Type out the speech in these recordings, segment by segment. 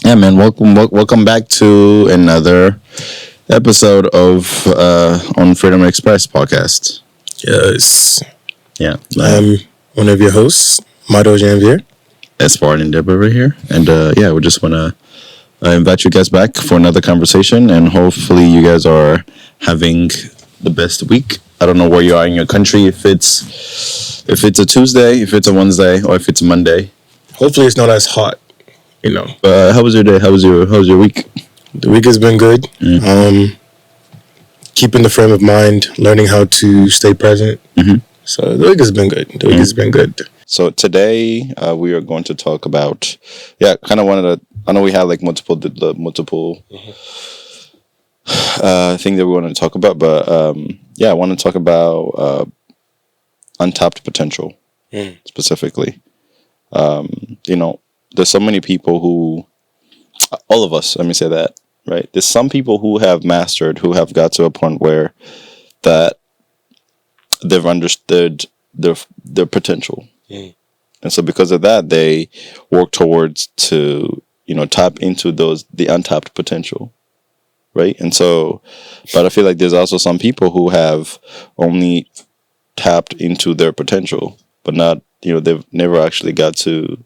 Yeah, man. Welcome back to another episode of on Freedom Express podcast. Yes. Yeah, I'm one of your hosts, Mado Janvier. Esparn and Deborah here, and we just want to invite you guys back for another conversation, and hopefully you guys are having the best week. I don't know where you are in your country. If it's a Tuesday, if it's a Wednesday, or if it's a Monday. Hopefully it's not as hot, How was your day? How was your week? The week has been good. Keeping the frame of mind, learning how to stay present. So the week has been good. So today we are going to talk about, I know we had like multiple things that we wanted to talk about, but I want to talk about untapped potential specifically. There's so many people who, all of us, let me say that, right? There's some people who have got to a point where that they've understood their potential. And so because of that, they work towards to, tap into the untapped potential. Right. And so, but I feel like there's also some people who have only tapped into their potential, but not, they've never actually got to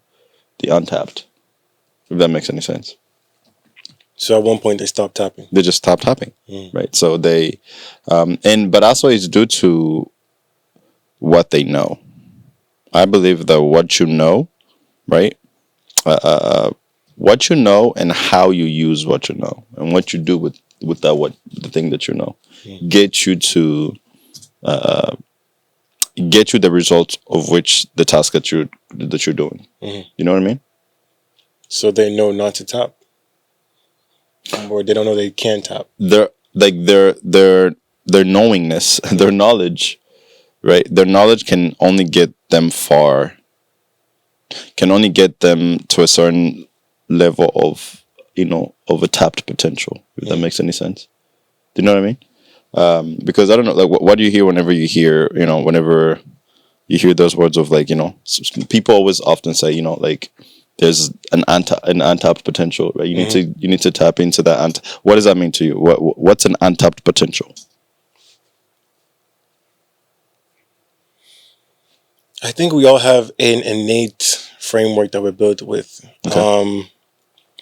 the untapped, if that makes any sense. So at one point they stopped tapping. They just stopped tapping. Right. So they, but also it's due to what they know. I believe that what you know, right? What you know and how you use what you know and what you do with the thing that you know, get you to get you the results of which the task that you're doing. You know what I mean? So they know not to tap, or they don't know they can tap. Their knowingness, their knowledge, right? Their knowledge can only get them far. Can only get them to a certain level of a tapped potential. If that makes any sense. Do you know what I mean? Because I don't know, like, what do you hear whenever you hear those words of, like, people always often say, like, there's an untapped potential, right? You need to tap into that. What does that mean to you? What's an untapped potential? I think we all have an innate framework that we're built with. Okay.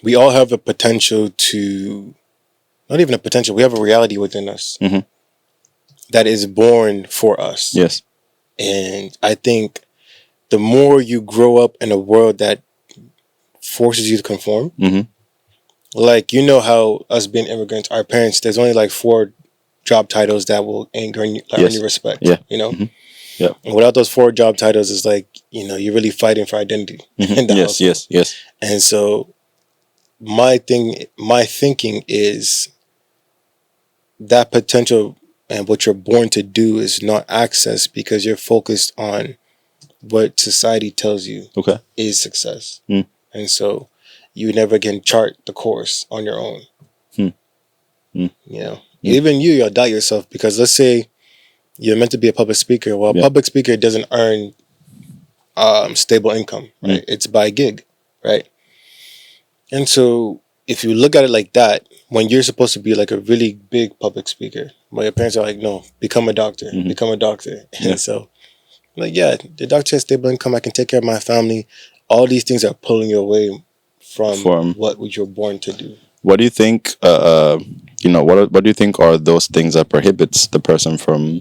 We all have a potential to, not even a potential, we have a reality within us that is born for us. Yes. And I think the more you grow up in a world that forces you to conform, like, how us being immigrants, our parents, there's only like 4 job titles that will earn you respect. Yeah. Yeah. And without those 4 job titles, it's like, you're really fighting for identity. Yes. And so my thinking is that potential and what you're born to do is not accessed because you're focused on what society tells you is success. And so you never can chart the course on your own. Even you'll doubt yourself, because let's say you're meant to be a public speaker. Well, a public speaker doesn't earn stable income, right? It's by gig, right? And so if you look at it like that, when you're supposed to be like a really big public speaker, but your parents are like, no, become a doctor, become a doctor. And so, like, the doctor has stable income, I can take care of my family. All these things are pulling you away from what you're born to do. What do you think, what do you think are those things that prohibits the person from,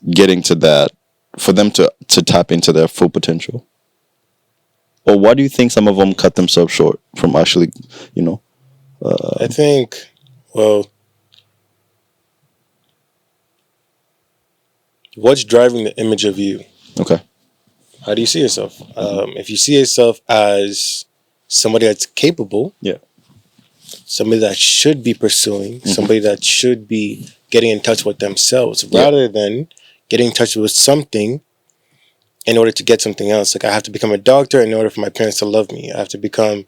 getting to that, for them to tap into their full potential? Or what do you think some of them cut themselves short from actually, I think, what's driving the image of you? Okay. How do you see yourself? If you see yourself as somebody that's capable, somebody that should be pursuing, somebody that should be getting in touch with themselves, rather than getting in touch with something in order to get something else. Like, I have to become a doctor in order for my parents to love me. I have to become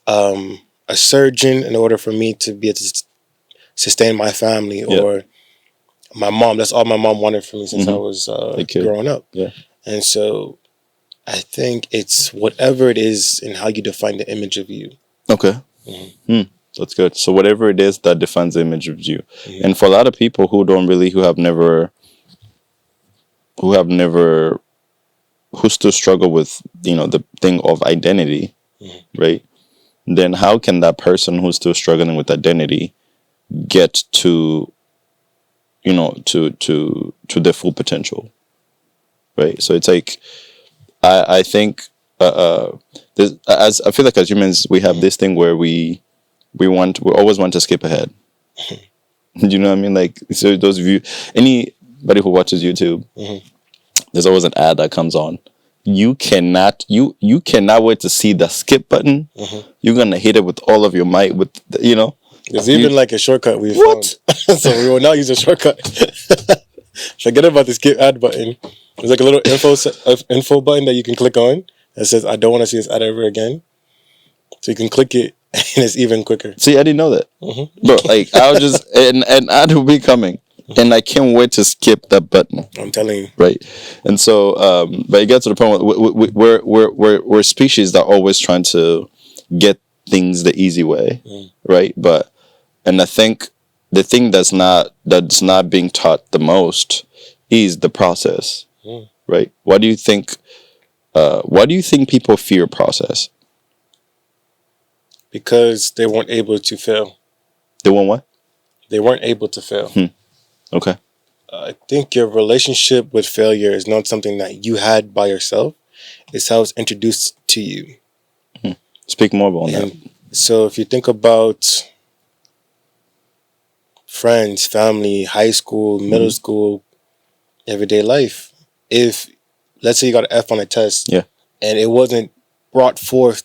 a surgeon in order for me to be able to sustain my family, or my mom. That's all my mom wanted for me since I was growing up. Yeah. And so I think it's whatever it is and how you define the image of you. Okay. Mhm. That's good. So whatever it is that defines the image of you. Mhm. And for a lot of people who still struggle with, the thing of identity, Mhm. right? Then how can that person who's still struggling with identity get to, to their full potential, right? So it's like, I think, as I feel like as humans, we have this thing where we always want to skip ahead. Do you know what I mean? Like, so those of you, anybody who watches YouTube, Mhm. there's always an ad that comes on. You cannot wait to see the skip button. Mhm. You're gonna hit it with all of your might. There's You- even like a shortcut we What? found. So we will now use a shortcut. Forget about the skip ad button. There's like a little info button that you can click on that says, I don't want to see this ad ever again. So you can click it and it's even quicker. See, I didn't know that, Mhm. bro. Like, I was just an ad will be coming, and I can't wait to skip that button. I'm telling you. Right, and so, but it gets to the point where we're species that are always trying to get things the easy way, right? And I think the thing that's not being taught the most is the process, Mm. right? Why do you think? Why do you think people fear process? Because they weren't able to fail. They want what? They weren't able to fail. Okay. I think your relationship with failure is not something that you had by yourself. It's how it's introduced to you. Speak more about that. And so if you think about friends, family, high school, middle school, everyday life, if let's say you got an F on a test, Yeah. and it wasn't brought forth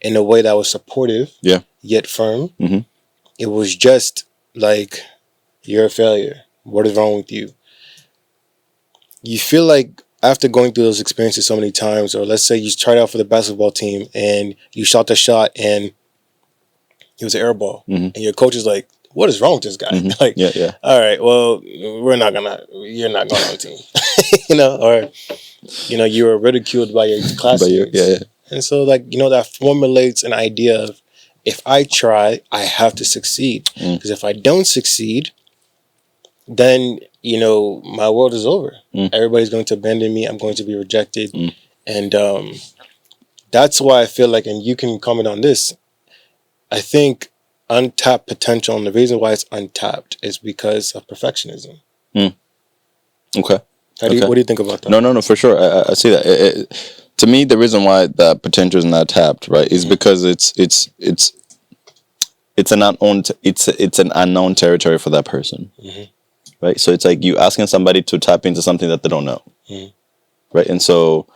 in a way that was supportive, Yeah. yet firm, Mhm. it was just like, you're a failure. What is wrong with you? You feel like after going through those experiences so many times, or let's say you tried out for the basketball team and you shot the shot and it was an air ball, Mhm. and your coach is like, "What is wrong with this guy?" Mhm. Like, Yeah. Yeah. all right, well, you're not going on the team, or you were ridiculed by your But classmates, yeah. and so that formulates an idea of, if I try, I have to succeed, because if I don't succeed, then my world is over. Everybody's going to abandon me. I'm going to be rejected, and that's why I feel like, and you can comment on this, I think untapped potential, and the reason why it's untapped is because of perfectionism. Okay. What do you think about that? No, for sure. I see that. To me, the reason why that potential is not tapped, right, is because it's an unknown territory for that person, right? So it's like you asking somebody to tap into something that they don't know, right? And so,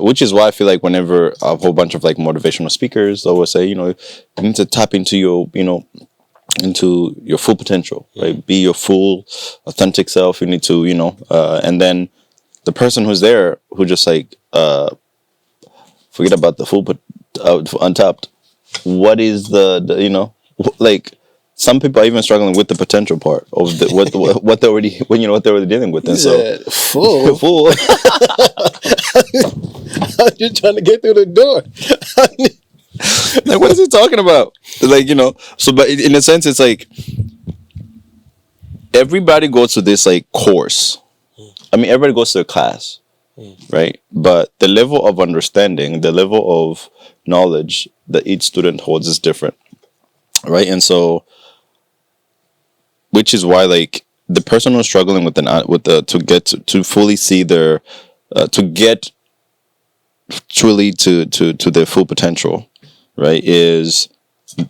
which is why I feel like whenever a whole bunch of like motivational speakers always say, you need to tap into your full potential, right? Be your full authentic self. You need to, and then the person who's there who just like forget about the full untapped. What is like some people are even struggling with the potential part of what they're already what they're already dealing with, and so Fool. full. I'm just trying to get through the door. Like, what is he talking about? Like, so, but in a sense, it's like everybody goes to this like course. I mean, everybody goes to a class, right? But the level of understanding, the level of knowledge that each student holds is different, right? And so, which is why, like, the person who's struggling with to get to fully see their to get truly to their full potential, right, is,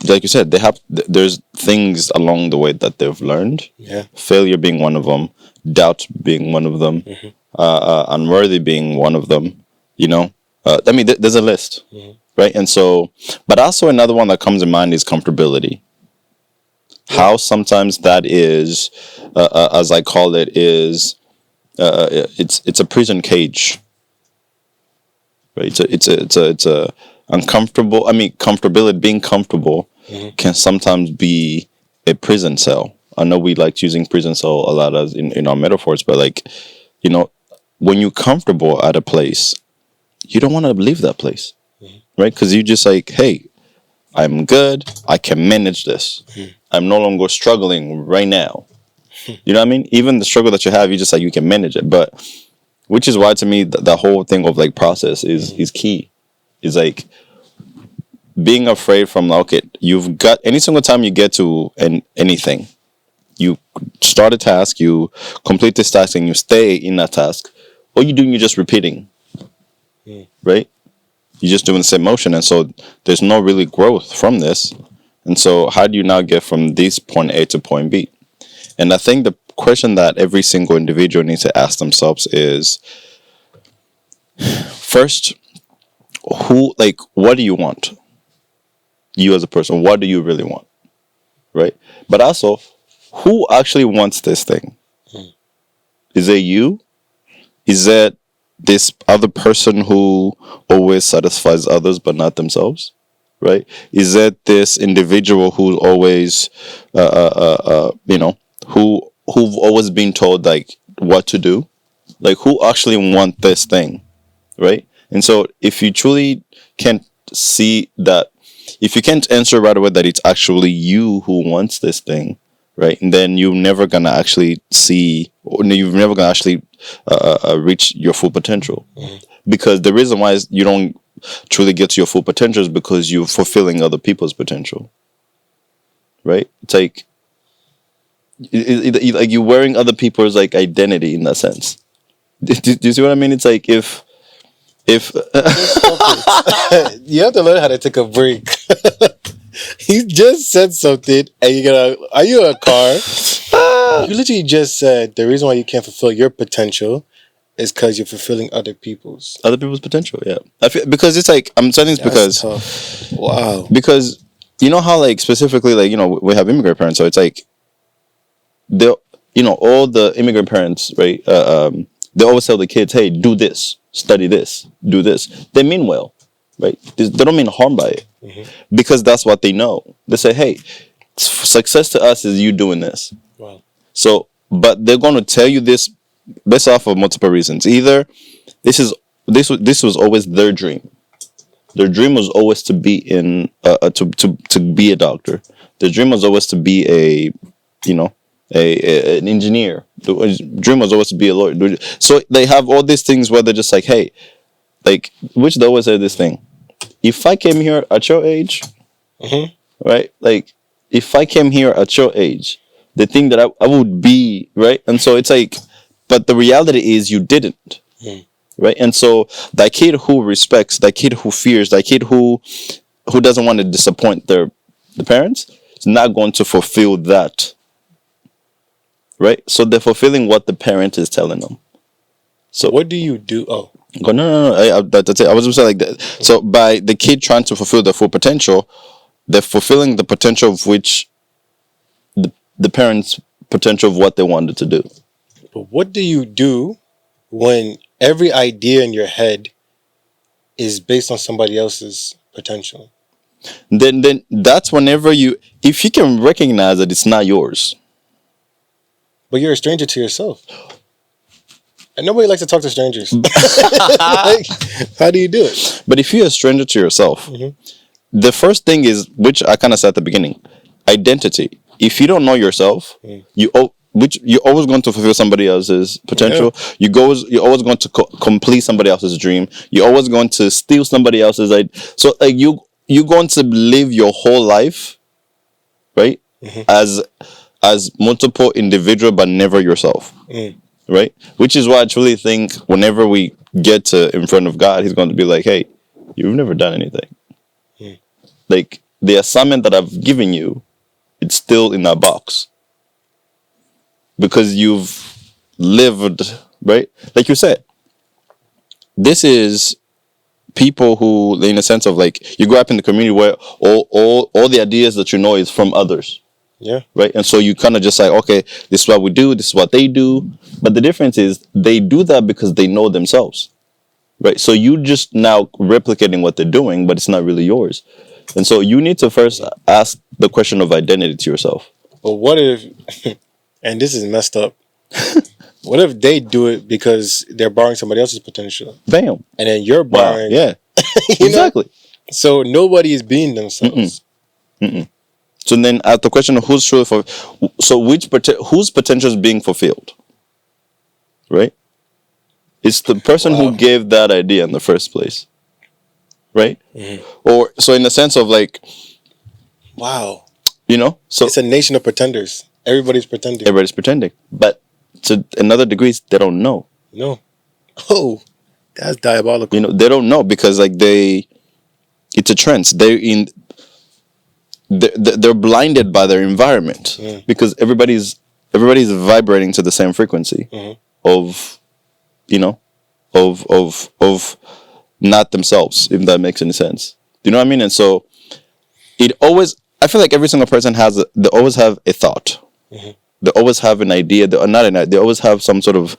like you said, there's things along the way that they've learned. Yeah. Failure being one of them, doubt being one of them, unworthy being one of them. I mean, there's a list, right? And so, but also another one that comes in mind is comfortability. Yeah. How sometimes that is, as I call it, is it's a prison cage, right? It's a uncomfortable. I mean, comfortability, being comfortable, can sometimes be a prison cell. I know we like using prison cell a lot as in our metaphors, but like, when you're comfortable at a place, you don't want to leave that place, right? Because you just like, hey, I'm good. I can manage this. I'm no longer struggling right now. You know what I mean? Even the struggle that you have, you just like you can manage it. But which is why to me the whole thing of like process is key. Is like being afraid from like, okay, you've got any single time you get to anything, you start a task, you complete this task, and you stay in that task. All you're doing, you're just repeating, right? You're just doing the same motion, and so there's no really growth from this. And so, how do you now get from this point A to point B? And I think the question that every single individual needs to ask themselves is, first, what do you want? You as a person, what do you really want? Right? But also, who actually wants this thing? Is it you? Is it this other person who always satisfies others but not themselves? Right? Is it this individual who's always, who've always been told like what to do? Like who actually want this thing? Right? And so if you truly can't see that, if you can't answer right away that it's actually you who wants this thing, right, and then you're never gonna actually see, or you're never gonna actually reach your full potential. Because the reason why you don't truly get to your full potential is because you're fulfilling other people's potential, right? It's like like you're wearing other people's like identity in that sense. Do you see what I mean? It's like if you have to learn how to take a break. He just said something, and you're gonna. Are you a car? You literally just said the reason why you can't fulfill your potential is because you're fulfilling other people's potential. Yeah, I feel, because it's like I'm saying this because tough. Wow. Because you know how like specifically like we have immigrant parents, so it's like they all the immigrant parents, right? They always tell the kids, hey, do this, study this, do this. They mean well, right? They don't mean harm by it, because that's what they know. They say, hey, success to us is you doing this. Wow. So, but they're going to tell you this based off of multiple reasons. Either this was always their dream. Their dream was always to be to be a doctor. Their dream was always to be an engineer. The dream was always to be a lawyer. So they have all these things where they're just like, hey, like, which they always say this thing. If I came here at your age, right? Like, if I came here at your age, the thing that I would be, right? And so it's like, but the reality is you didn't, right? And so that kid who respects, that kid who fears, that kid who doesn't want to disappoint the parents is not going to fulfill that. Right, so they're fulfilling what the parent is telling them. So what do you do? Oh, no. That's it. I was just saying like that. So by the kid trying to fulfill their full potential, they're fulfilling the potential of which the parents' potential of what they wanted to do. But what do you do when every idea in your head is based on somebody else's potential? Then that's whenever if you can recognize that it's not yours. But you're a stranger to yourself. And nobody likes to talk to strangers. Like, how do you do it? But if you're a stranger to yourself, the first thing is, which I kind of said at the beginning, identity. If you don't know yourself, you're always going to fulfill somebody else's potential. Yeah. You're always going to complete somebody else's dream. You're always going to steal somebody else's idea. So like you're going to live your whole life, right? As multiple individual, but never yourself, right? Which is why I truly think whenever we get to in front of God, He's going to be like, "Hey, you've never done anything. Like the assignment that I've given you, it's still in that box because you've lived, right? Like you said, this is people who, in a sense of like, you grow up in the community where all the ideas that you know is from others." Yeah. Right. And so you kind of just like, okay, this is what we do. This is what they do. But the difference is they do that because they know themselves. Right. So you just now replicating what they're doing, but it's not really yours. And so you need to first ask the question of identity to yourself. But what if, and this is messed up, What if they do it because they're borrowing somebody else's potential, Bam. and then you're Wow. borrowing? Yeah. You know? Exactly. So nobody is being themselves. So then, at the question of who's truly for, so whose potential is being fulfilled, right? It's the person who Wow. gave that idea in the first place, right? Or so in the sense of like, Wow. so It's a nation of pretenders. Everybody's pretending. everybody's pretending, but to another degree, they don't know. No. Oh, that's diabolical. They don't know because like it's a trance. They're blinded by their environment because everybody's vibrating to the same frequency of of not themselves, if that makes any sense. Do you know what I mean? And so I feel like every single person they always have a thought. They always have an idea. They always have some sort of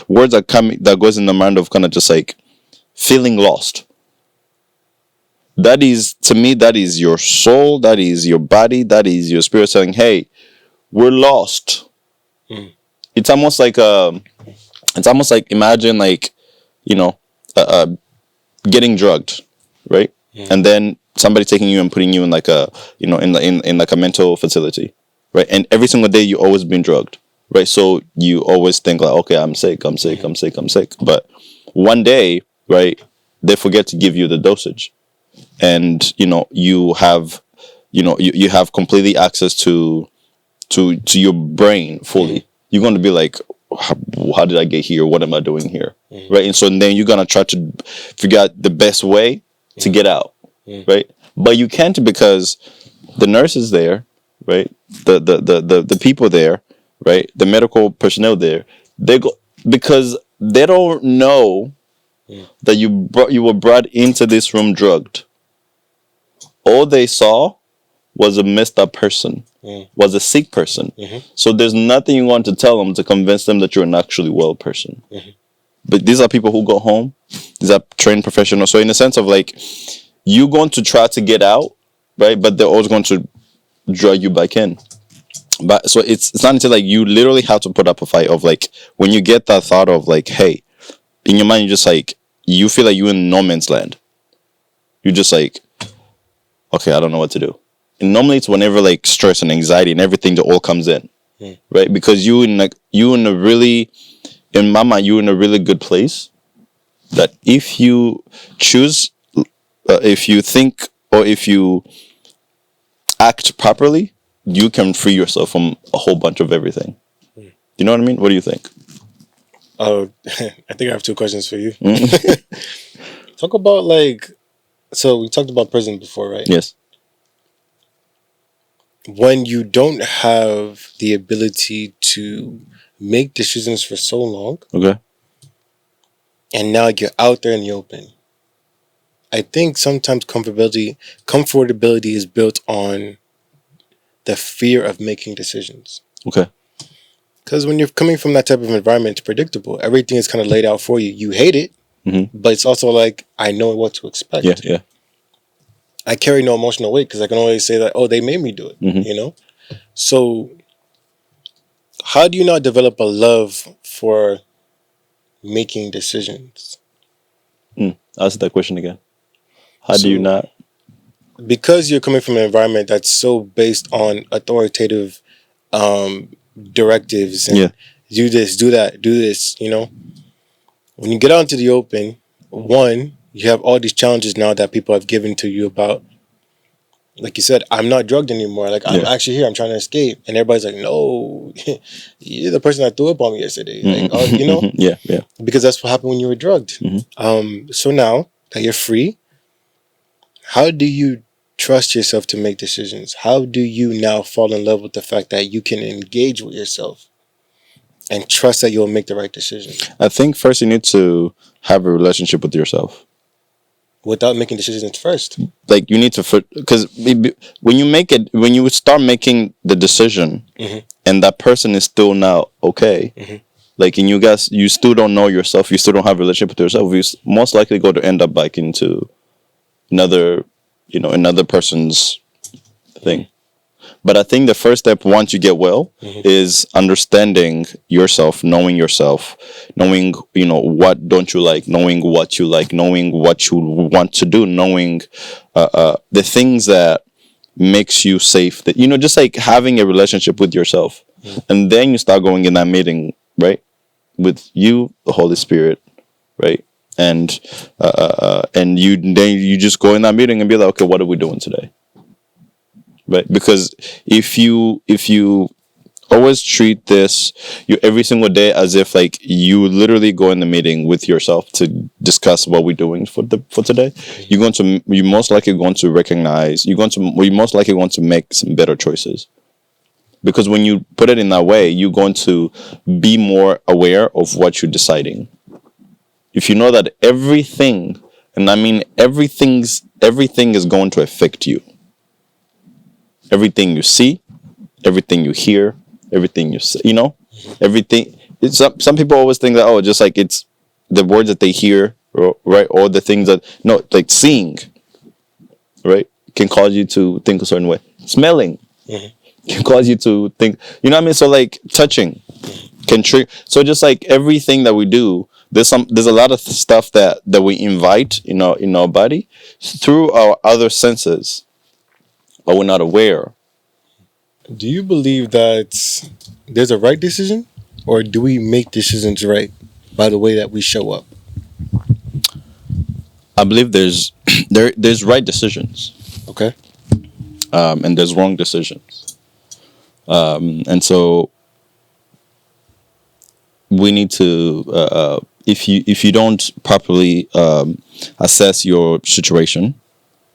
words that goes in the mind of kind of just like feeling lost. That is, to me, that is your soul, that is your body, that is your spirit saying, hey, we're lost. It's almost like imagine like, getting drugged, right? And then somebody taking you and putting you in like a, in like a mental facility, right? And every single day you always been drugged, right? So you always think like, okay, I'm sick. But one day, right, they forget to give you the dosage. And you have completely access to your brain fully. You're going to be like, how did I get here? What am I doing here? Right? And so then you're going to try to figure out the best way to get out, right? But you can't because the nurse is there, right? The people there, right? The medical personnel there, because they don't know that you were brought into this room drugged. All they saw was a messed up person, was a sick person. So there's nothing you want to tell them to convince them that you're an actually well person. But these are people who go home. These are trained professionals. So in the sense of like, you're going to try to get out, right? But they're always going to drag you back in. But so it's not until like you literally have to put up a fight of like, when you get that thought of like, hey, in your mind, you're just like, you feel like you're in no man's land. You're just like, okay, I don't know what to do. And normally it's whenever like stress and anxiety and everything that all comes in, right? Because in a really good place that if you choose, if you think or if you act properly, you can free yourself from a whole bunch of everything. You know what I mean? What do you think? Oh, I think I have two questions for you. Talk about so we talked about prison before, right? Yes. When you don't have the ability to make decisions for so long, Okay. and now you're out there in the open, I think sometimes comfortability is built on the fear of making decisions. Okay. Because when you're coming from that type of environment, it's predictable. Everything is kind of laid out for you. You hate it, but it's also like, I know what to expect. Yeah. I carry no emotional weight because I can always say that, oh, they made me do it, So how do you not develop a love for making decisions? Ask that question again. How do you not? Because you're coming from an environment that's so based on authoritative directives and do this, do that, do this, When you get out into the open, one, you have all these challenges now that people have given to you about, like you said, I'm not drugged anymore. Like, I'm actually here. I'm trying to escape. And everybody's like, no, you're the person that threw up on me yesterday. Like, Yeah. Because that's what happened when you were drugged. So now that you're free, how do you trust yourself to make decisions? How do you now fall in love with the fact that you can engage with yourself and trust that you'll make the right decision? I think first you need to have a relationship with yourself. Without making decisions first. Like you need to, because when you start making the decision and that person is still not okay, like, and you still don't know yourself, you still don't have a relationship with yourself, you most likely go to end up back into another person's thing. But I think the first step once you get well is understanding yourself, knowing yourself, knowing, what don't you like, knowing what you want to do, knowing the things that makes you safe, that, just like having a relationship with yourself. And then you start going in that meeting, right? With you, the Holy Spirit, right? And you just go in that meeting and be like, okay, what are we doing today? Right? Because if you always treat this every single day as if like you literally go in the meeting with yourself to discuss what we're doing for today, you most likely going to recognize you most likely want to make some better choices. Because when you put it in that way, you're going to be more aware of what you're deciding. If you know that everything, and I mean everything is going to affect you. Everything you see, everything you hear, everything you say, everything. Some people always think that, just like it's the words that they hear, right, or the things that like seeing, right, can cause you to think a certain way. Smelling can cause you to think, you know what I mean? So like touching can trigger. So just like everything that we do, there's a lot of stuff that we invite in our body through our other senses, but we're not aware. Do you believe that there's a right decision, or do we make decisions right by the way that we show up? I believe there's right decisions, Okay. and there's wrong decisions, and so we need to if you don't properly assess your situation,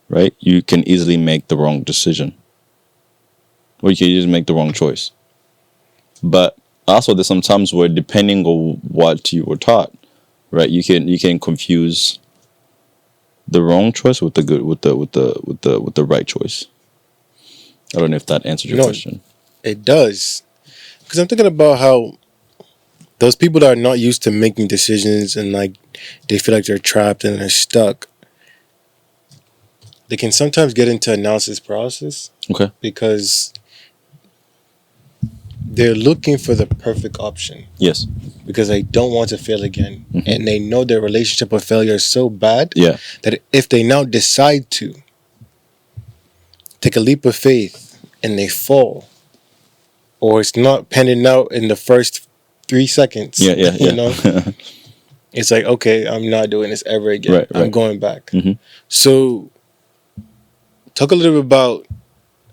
right, you can easily make the wrong decision, or you can just make the wrong choice. But also there's some times where, depending on what you were taught, right, you can confuse the wrong choice with the good with the right choice. I don't know if that answers your No, question. it does. Because I'm thinking about how those people that are not used to making decisions and like they feel like they're trapped and they're stuck, they can sometimes get into analysis paralysis Okay. because they're looking for the perfect option Yes. because they don't want to fail again. Mhm. And they know their relationship with failure is so bad Yeah. that if they now decide to take a leap of faith and they fall, or it's not panning out in the first 3 seconds, Yeah. you know, it's like, okay, I'm not doing this ever again. Right. I'm going back. Mhm. So talk a little bit about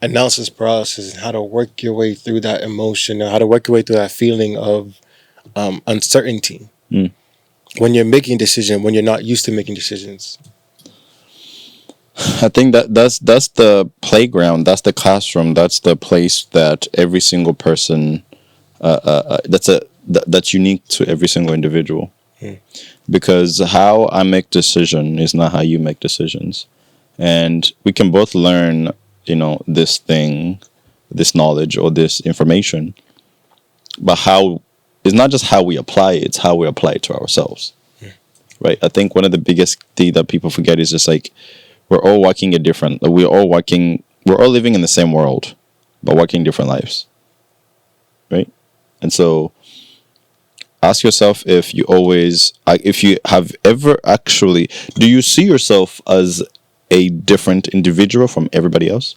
analysis paralysis and how to work your way through that emotion, or how to work your way through that feeling of uncertainty when you're making a decision, when you're not used to making decisions. I think that's the playground, that's the classroom, that's the place that every single person that's unique to every single individual. Because how I make decision is not how you make decisions, and we can both learn, this thing, this knowledge or this information, but how it's not just how we apply it, it's how we apply it to ourselves. Right? I think one of the biggest thing that people forget is just like we're all walking a different. We're all living in the same world, but walking different lives. Right? And so, ask yourself if if you have ever actually, do you see yourself as a different individual from everybody else?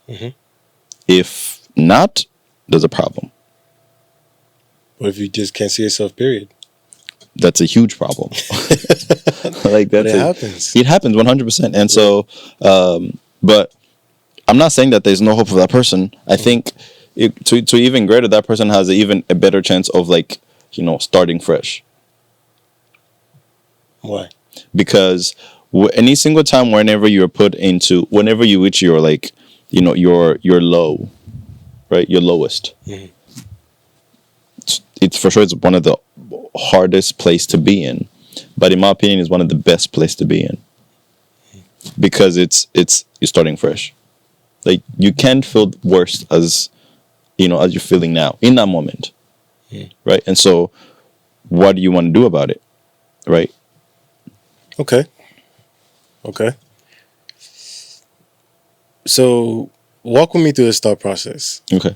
Mhm. If not, there's a problem. What if you just can't see yourself, period? That's a huge problem. Like But it happens. It happens 100%. And so, but I'm not saying that there's no hope for that person. I think to even greater, that person has even a better chance of like, starting fresh. Why? Because any single time, whenever you reach your like, your low, right, your lowest, it's for sure it's one of the hardest place to be in, but in my opinion, it's one of the best place to be in, because you're starting fresh. Like you can't feel worse as as you're feeling now in that moment, right? And so, what do you want to do about it, right? Okay. So walk with me through this thought process. Okay.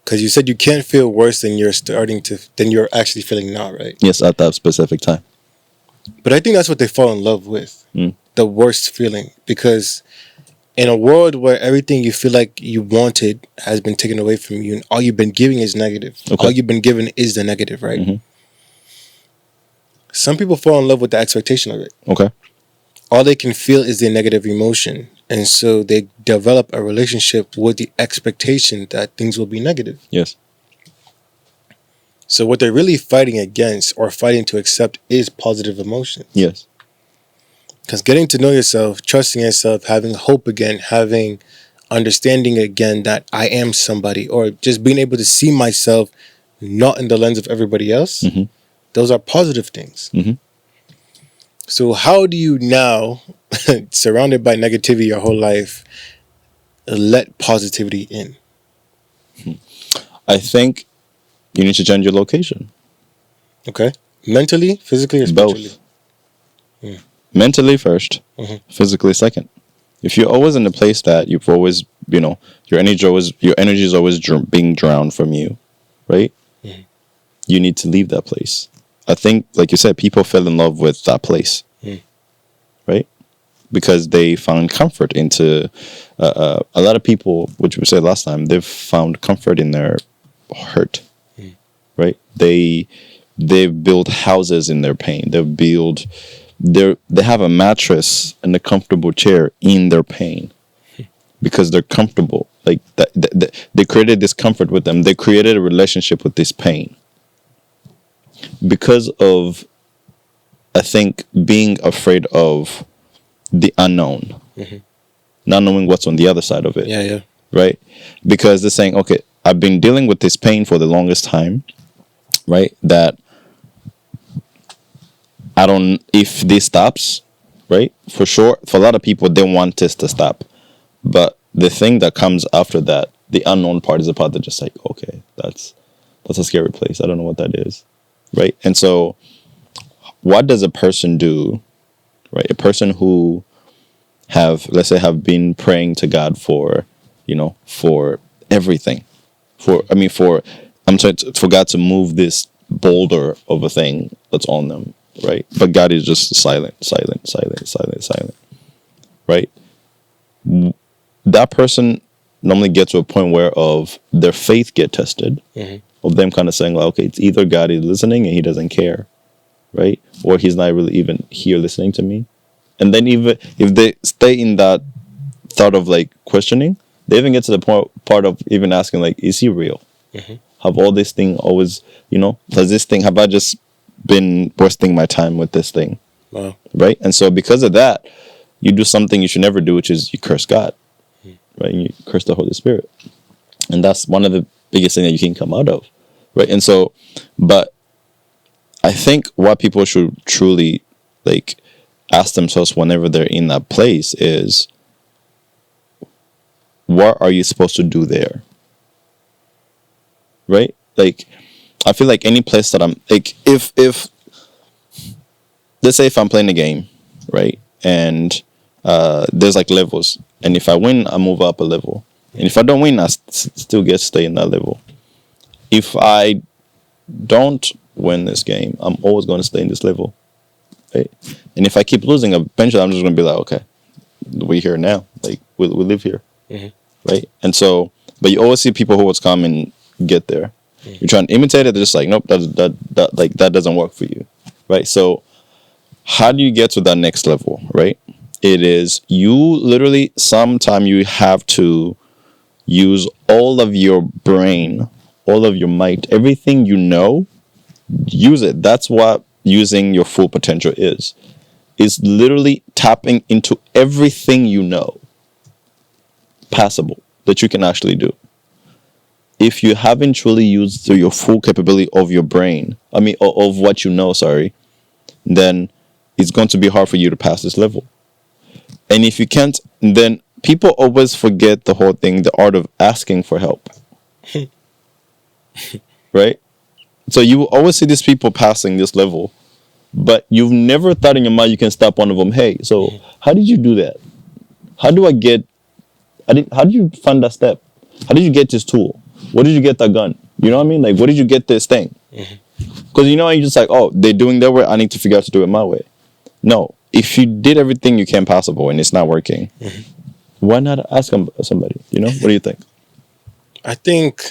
Because you said you can't feel worse than you're actually feeling now, right? Yes, at that specific time. But I think that's what they fall in love with. The worst feeling. Because in a world where everything you feel like you wanted has been taken away from you, and all you've been giving is negative. Okay. All you've been given is the negative, right? Some people fall in love with the expectation of it. Okay. All they can feel is their negative emotion. And so they develop a relationship with the expectation that things will be negative. Yes. So what they're really fighting against or fighting to accept is positive emotions. Yes. Because getting to know yourself, trusting yourself, having hope again, having understanding again that I am somebody, or just being able to see myself not in the lens of everybody else, those are positive things. So how do you now, surrounded by negativity your whole life, let positivity in? I think you need to change your location. Okay. Mentally, physically, or spiritually? Both. Mentally first, physically second. If you're always in a place that you've always, your energy is always being drowned from you, right? You need to leave that place. I think, like you said, people fell in love with that place, right? Because they found comfort into a lot of people, which we said last time, they've found comfort in their hurt, right? They build houses in their pain. They have a mattress and a comfortable chair in their pain because they're comfortable. Like they created this comfort with them. They created a relationship with this pain because of, I think, being afraid of the unknown, not knowing what's on the other side of it. Yeah. Right? Because they're saying, okay, I've been dealing with this pain for the longest time, right? That if this stops, right? For sure, for a lot of people, they want this to stop. But the thing that comes after that, the unknown part, is the part that just like, okay, that's a scary place. I don't know what that is, right? And so what does a person do, right? A person who let's say, have been praying to God for everything, for God to move this boulder of a thing that's on them, right? But God is just silent, right? That person normally gets to a point where of their faith get tested, of them kind of saying, like, okay, it's either God is listening and he doesn't care, right? Or he's not really even here listening to me. And then even if they stay in that thought of like questioning, they even get to the part of even asking, like, is he real? Have all this thing always, have I just been wasting my time with this thing? Wow. Right? And so because of that, you do something you should never do, which is you curse God, right? And you curse the Holy Spirit. And that's one of the biggest things that you can come out of, right? And so, but I think what people should truly like ask themselves whenever they're in that place is, what are you supposed to do there? Right? Like, I feel like any place that I'm like, if let's say if I'm playing a game, right, and there's like levels, and if I win, I move up a level, and if I don't win, I still get to stay in that level. If I don't win this game, I'm always going to stay in this level, right? And if I keep losing, eventually I'm just going to be like, okay, we're here now, like we live here, right? And so, but you always see people who would come and get there. You're trying to imitate it, they're just like, nope, that doesn't work for you, right? So how do you get to that next level, right? It is you literally, sometime you have to use all of your brain, all of your might, everything you know, use it. That's what using your full potential is literally tapping into everything you know possible that you can actually do. If you haven't truly used your full capability of your brain, of what you know, then it's going to be hard for you to pass this level. And if you can't, then people always forget the whole thing, the art of asking for help. Right? So you will always see these people passing this level, but you've never thought in your mind you can stop one of them. Hey, so how did you do that? How do I get How did you find that step? How did you get this tool? What did you get that gun? You know what I mean? Like, what did you get this thing? Because you're just like, oh, they're doing their way. I need to figure out to do it my way. No, if you did everything you can possible and it's not working, why not ask somebody? What do you think? I think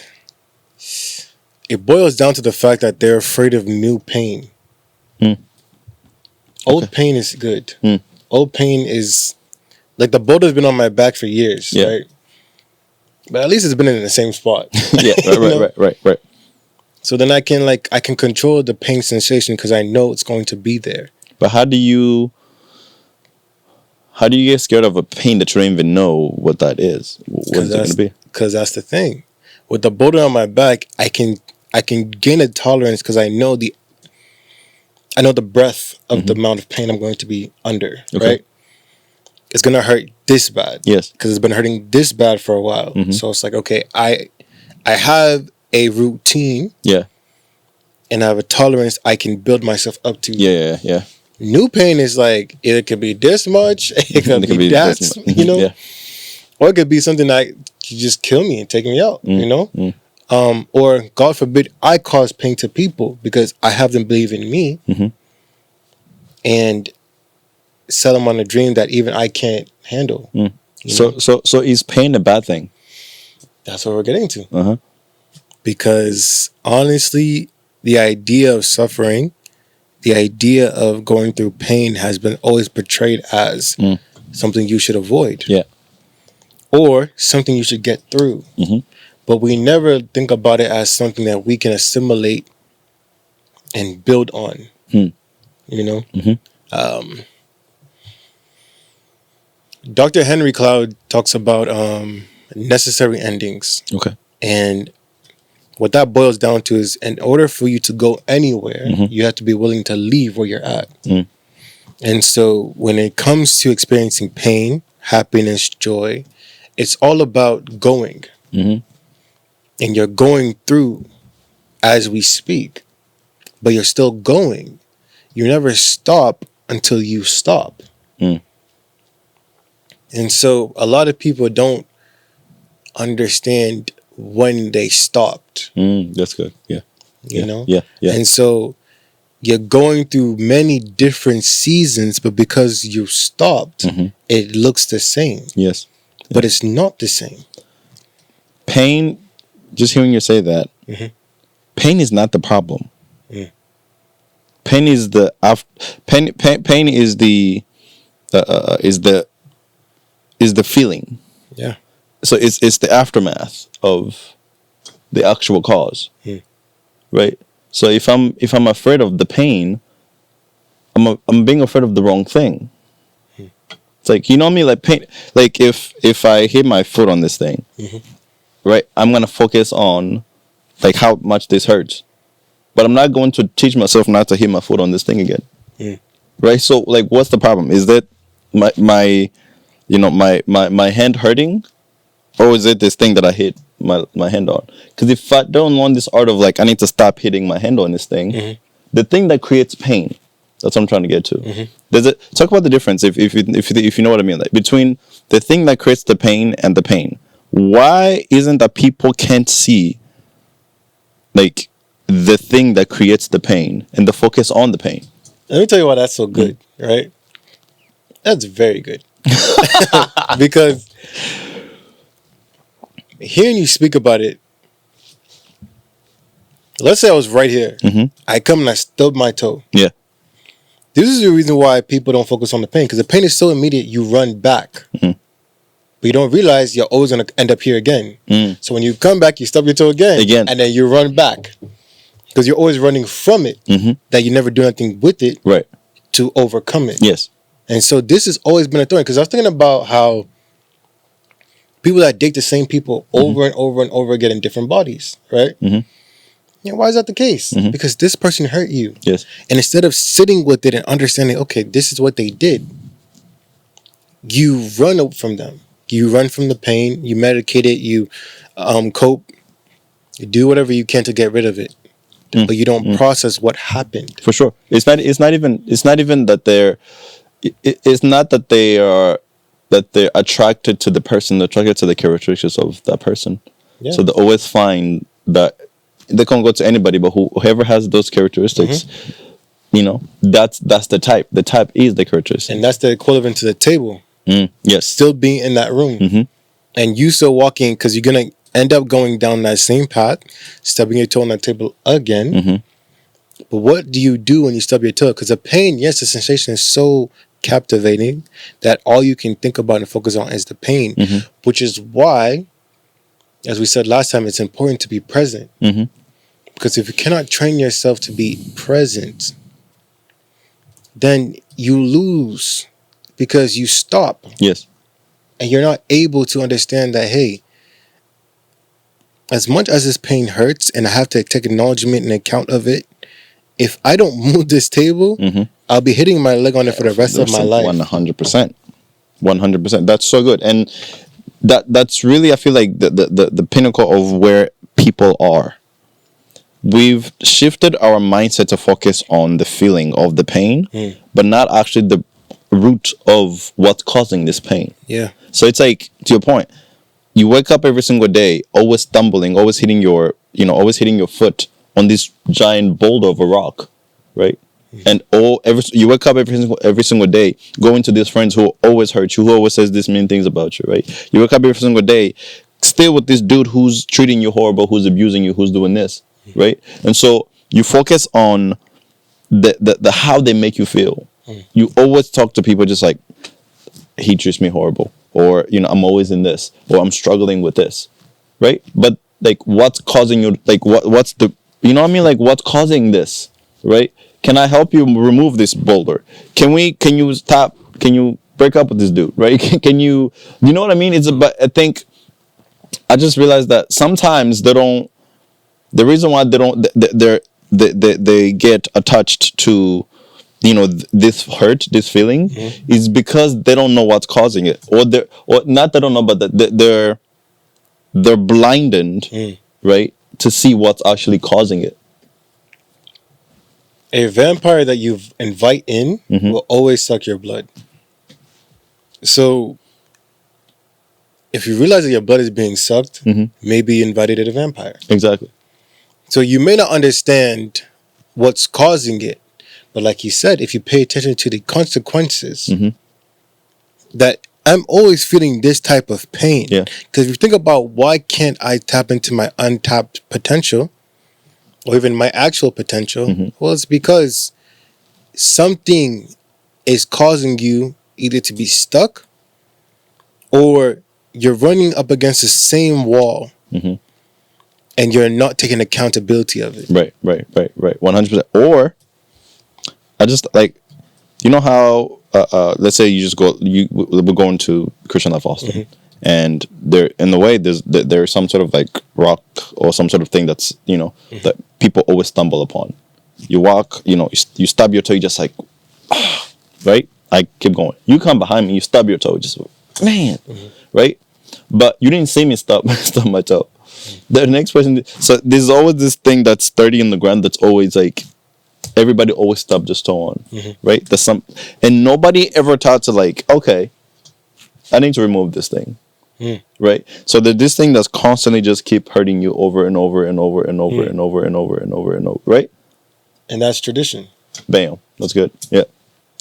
it boils down to the fact that they're afraid of new pain. Old pain is good. Old pain is like the boulder's been on my back for years, right? But at least it's been in the same spot. Right. So then I can control the pain sensation because I know it's going to be there. But how do you get scared of a pain that you don't even know what that is? What is it going to be? Because that's the thing. With the boulder on my back, I can gain a tolerance because I know the breadth of the amount of pain I'm going to be under, right? It's going to hurt this bad. Yes. Because it's been hurting this bad for a while. So it's like, okay, I have a routine. Yeah. And I have a tolerance I can build myself up to. Yeah. New pain is like, it could be this much, it could be that, Yeah. Or it could be something that could just kill me and take me out, or God forbid I cause pain to people because I have them believe in me and sell them on a dream that even I can't handle. So is pain a bad thing? That's what we're getting to. Because honestly, the idea of suffering, the idea of going through pain has been always portrayed as something you should avoid. Yeah. Or something you should get through. But we never think about it as something that we can assimilate and build on. Dr. Henry Cloud talks about necessary endings. Okay. And what that boils down to is in order for you to go anywhere, you have to be willing to leave where you're at. And so when it comes to experiencing pain, happiness, joy, it's all about going. And you're going through as we speak, but you're still going. You never stop until you stop. And so a lot of people don't understand when they stopped. That's good. Yeah. Yeah. And so you're going through many different seasons, but because you stopped, it looks the same. Yes. But it's not the same. Pain, just hearing you say that, pain is not the problem. Pain is the pain is the feeling. Yeah. So it's the aftermath of the actual cause. Right? So if I'm afraid of the pain, I'm being afraid of the wrong thing. It's like, me, like pain, like if I hit my foot on this thing, right, I'm gonna focus on like how much this hurts, but I'm not going to teach myself not to hit my foot on this thing again. Right? So like, what's the problem? Is that my hand hurting, or is it this thing that I hit my hand on? Because if I don't learn this art of like, I need to stop hitting my hand on this thing, the thing that creates pain, that's what I'm trying to get to. Does it talk about the difference if you know what I mean, like between the thing that creates the pain and the pain? Why isn't that people can't see like the thing that creates the pain and the focus on the pain? Let me tell you why that's so good, right? That's very good. Because hearing you speak about it, let's say I was right here. I come and I stub my toe. Yeah. This is the reason why people don't focus on the pain, because the pain is so immediate, you run back. But you don't realize you're always going to end up here again. So when you come back, you stub your toe again. And then you run back. Because you're always running from it, that you never do anything with it to overcome it. Yes. And so this has always been a thorn. Because I was thinking about how people that date the same people over and over and over again in different bodies, right? Yeah, why is that the case? Because this person hurt you. Yes. And instead of sitting with it and understanding, okay, this is what they did, you run from them. You run from the pain. You medicate it. You cope. You do whatever you can to get rid of it. But you don't process what happened. For sure. It's not even that they're. It's not that they are that they're attracted to the person, attracted to the characteristics of that person. Yeah. So they always find that they can't go to anybody, but whoever has those characteristics, that's the type. The type is the characteristic. And that's the equivalent to the table. Yes. Still being in that room. And you still walking, because you're going to end up going down that same path, stubbing your toe on that table again. But what do you do when you stub your toe? Because the pain, yes, the sensation is so captivating that all you can think about and focus on is the pain, which is why, as we said last time, it's important to be present. Because if you cannot train yourself to be present, then you lose, because you stop. Yes. And you're not able to understand that, hey, as much as this pain hurts and I have to take acknowledgement and account of it, if I don't move this table, I'll be hitting my leg on it for the rest of my life. 100%. 100%. That's so good. And that's really, I feel like, the pinnacle of where people are. We've shifted our mindset to focus on the feeling of the pain, but not actually the root of what's causing this pain. Yeah. So it's like, to your point, you wake up every single day, always stumbling, always hitting your foot on this giant boulder of a rock, right? And you wake up every single day, going to these friends who always hurt you, who always says these mean things about you, right? You wake up every single day, stay with this dude who's treating you horrible, who's abusing you, who's doing this, right? And so you focus on the how they make you feel. You always talk to people just like, he treats me horrible, or I'm always in this, or I'm struggling with this, right? But like, what's causing you? Like, what's the, like, what's causing this, right? Can I help you remove this boulder? Can you stop? Can you break up with this dude, right? Can you know what I mean? But I think I just realized that sometimes the reason why they get attached to this hurt, this feeling, is because they don't know what's causing it, or not, they don't know, but they're blinded, right, to see what's actually causing it. A vampire that you invite in will always suck your blood. So if you realize that your blood is being sucked, maybe you invited in a vampire. Exactly. So you may not understand what's causing it, but like you said, if you pay attention to the consequences, that I'm always feeling this type of pain. Yeah. Because if you think about, why can't I tap into my untapped potential, or even my actual potential? Well, it's because something is causing you either to be stuck, or you're running up against the same wall, and you're not taking accountability of it. Right. 100%. Or I just like, how let's say you just we're going to Christian Life Austin, and there, in the way, there's some sort of like rock or some sort of thing that's that people always stumble upon. You walk, you stub your toe, you just like, right? I keep going. You come behind me, you stub your toe, just man, right? But you didn't see me stub my toe. The next person, so there's always this thing that's sturdy in the ground that's always like, everybody always stubs their toe on, right? There's and nobody ever thought to like, okay, I need to remove this thing, right? So there's this thing that's constantly just keep hurting you over and over and over and over and over and over and over and over, right? And that's tradition. Bam, that's good. Yeah,